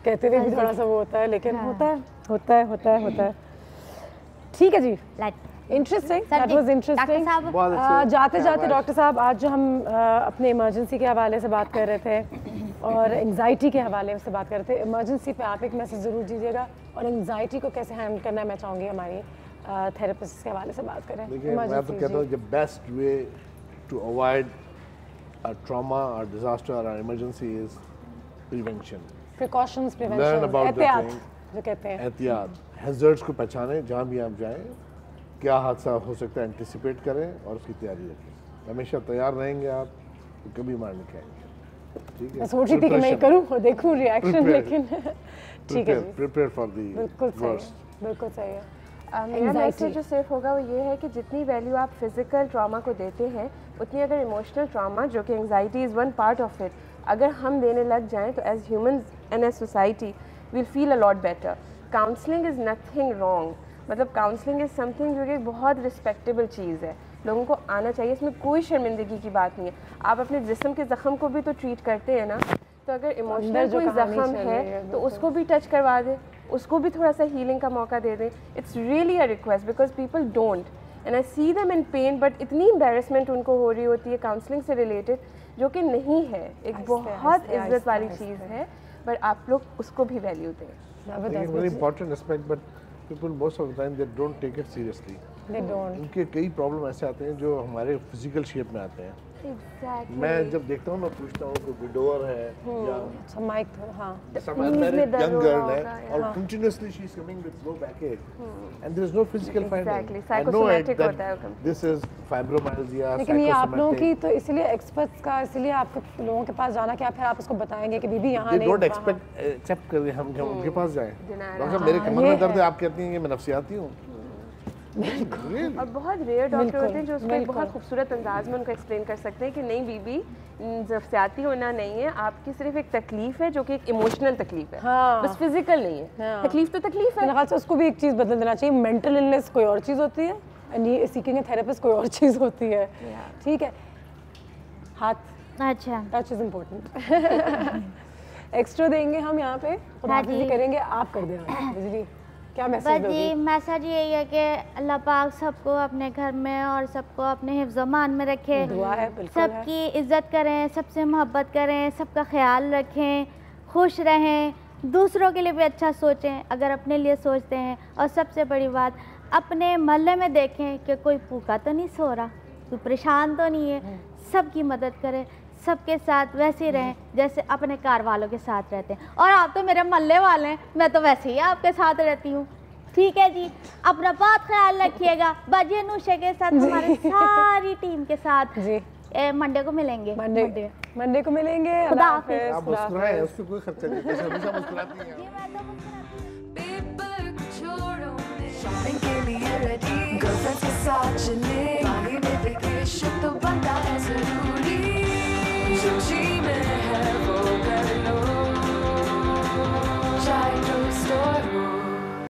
कहते हुए भी थोड़ा सा वो होता है, लेकिन होता है। ठीक है जी, इंटरेस्टिंग, दैट वाज इंटरेस्टिंग। जाते जाते डॉक्टर साहब, आज जो हम अपने इमरजेंसी के हवाले से बात कर रहे थे और एंग्जाइटी के हवाले से बात कर रहे थे, इमरजेंसी पे आप एक मैसेज ज़रूर दीजिएगा, और एंग्जाइटी को कैसे हैंडल करना है मैं चाहूँगी हमारी थेरेपिस्ट के हवाले से बात करें। देखिए मैं तो कहता हूँ, the best way to avoid a trauma और डिजास्टर और emergency is prevention, precautions, learn prevention, about एहतियात जो कहते हैं। एहतियात, हैजर्ड्स को पहचानें, जहाँ भी आप जाएं क्या हादसा हो सकता है एंटिसिपेट करें और उसकी तैयारी रखें। हमेशा तैयार रहेंगे आप तो कभी मार नहीं खाएंगे। ठीक है, मैं सोच रही थी कि मैं करूँ और देखूँ रिएक्शन, लेकिन ठीक है, प्रिपेयर फॉर द वर्स्ट। बिल्कुल सही है। मेरा मैसेज जो सिर्फ होगा वो ये है कि जितनी वैल्यू आप फिजिकल ट्रॉमा को देते हैं, उतनी अगर इमोशनल ट्रॉमा, जो कि anxiety is one part of it, अगर हम देने लग जाएं तो as humans and as society will feel a lot better. Counselling is nothing wrong, मतलब काउंसलिंग इज़ समथिंग जो कि बहुत रिस्पेक्टेबल चीज़ है, लोगों को आना चाहिए, इसमें कोई शर्मिंदगी की बात नहीं है। आप अपने जिस्म के ज़ख्म को भी तो ट्रीट करते हैं ना, तो अगर इमोशनल कोई ज़ख्म है तो उसको भी टच करवा दें, उसको भी थोड़ा सा हीलिंग का मौका दे दें। It's really a request because people don't and I see them in pen, but इतनी एम्बेरसमेंट उनको हो रही होती है काउंसलिंग से रिलेटेड, जो कि नहीं है, एक बहुत इज्जत वाली चीज़ है, बट आप लोग उसको भी वैल्यू दें। Very important aspect, but people most of the time they don't take it seriously. They don't. उनके कई प्रॉब्लम ऐसे आते हैं जो हमारे फिजिकल शेप में आते हैं। Exactly. मैं जब देखता हूँ, मैं पूछता हूँ कोई विडोअर है या माइक हाँ some unmarried young girl है और continuously she is coming with low backache and there is no physical finding. Psychosomatic होता है। This is fibromyalgia. लेकिन ये आप लोगों की तो इसलिए एक्सपर्ट्स का, इसलिए आपको लोगों के पास जाना कि आप फिर आप उसको बताएंगे कि बीबी यहाँ नहीं। They don't accept कर हम उनके पास जाएं। डॉक्टर मेरे कमर में दर्द है, आप कहती हैं कि मैं नफ्सियाती हूँ। और बहुत रेयर डॉक्टर होते हैं जो उसको बहुत खूबसूरत अंदाज में उनको एक्सप्लेन कर सकते हैं कि नहीं बीबी, नफ्सियाती होना नहीं है, आपकी सिर्फ एक तकलीफ है जो कि एक इमोशनल तकलीफ है, बस फिजिकल नहीं है। तकलीफ तो तकलीफ है। मेरे से उसको भी एक चीज़ बदल देना चाहिए, मेंटल इलनेस कोई और चीज़ होती है एंड सीकिंग ए थेरेपिस्ट कोई और चीज़ होती है। ठीक है, हाथ अच्छा टच इज इम्पोर्टेंट। एक्स्ट्रा देंगे हम यहाँ पे, करेंगे, आप कर देना। बिजली क्या मैसेज दोगी? मैसेज यही है कि अल्लाह पाक सबको अपने घर में और सबको अपने हिफ्ज़-ओ-मान में रखे, दुआ है, बिल्कुल सबकी इज्जत करें, सबसे मोहब्बत करें, सबका ख्याल रखें, खुश रहें, दूसरों के लिए भी अच्छा सोचें अगर अपने लिए सोचते हैं। और सबसे बड़ी बात, अपने मोहल्ले में देखें कि कोई भूखा तो नहीं सो रहा, कोई परेशान तो नहीं है, सबकी मदद करें, सबके साथ वैसे रहें जैसे अपने कार वालों के साथ रहते हैं। और आप तो मेरे मोहल्ले वाले हैं, मैं तो वैसे ही आपके साथ रहती हूँ। ठीक है जी, अपना बहुत ख्याल रखिएगा। बाजी नूशे के साथ हमारी सारी टीम के साथ जी मंडे को मिलेंगे। मंडे को मिलेंगे। खुदा हाफिज़। आप मुस्कुराएं, उसको कोई खर्चा नहीं, हमेशा मुस्कुराती हैं। पेपर छोड़ो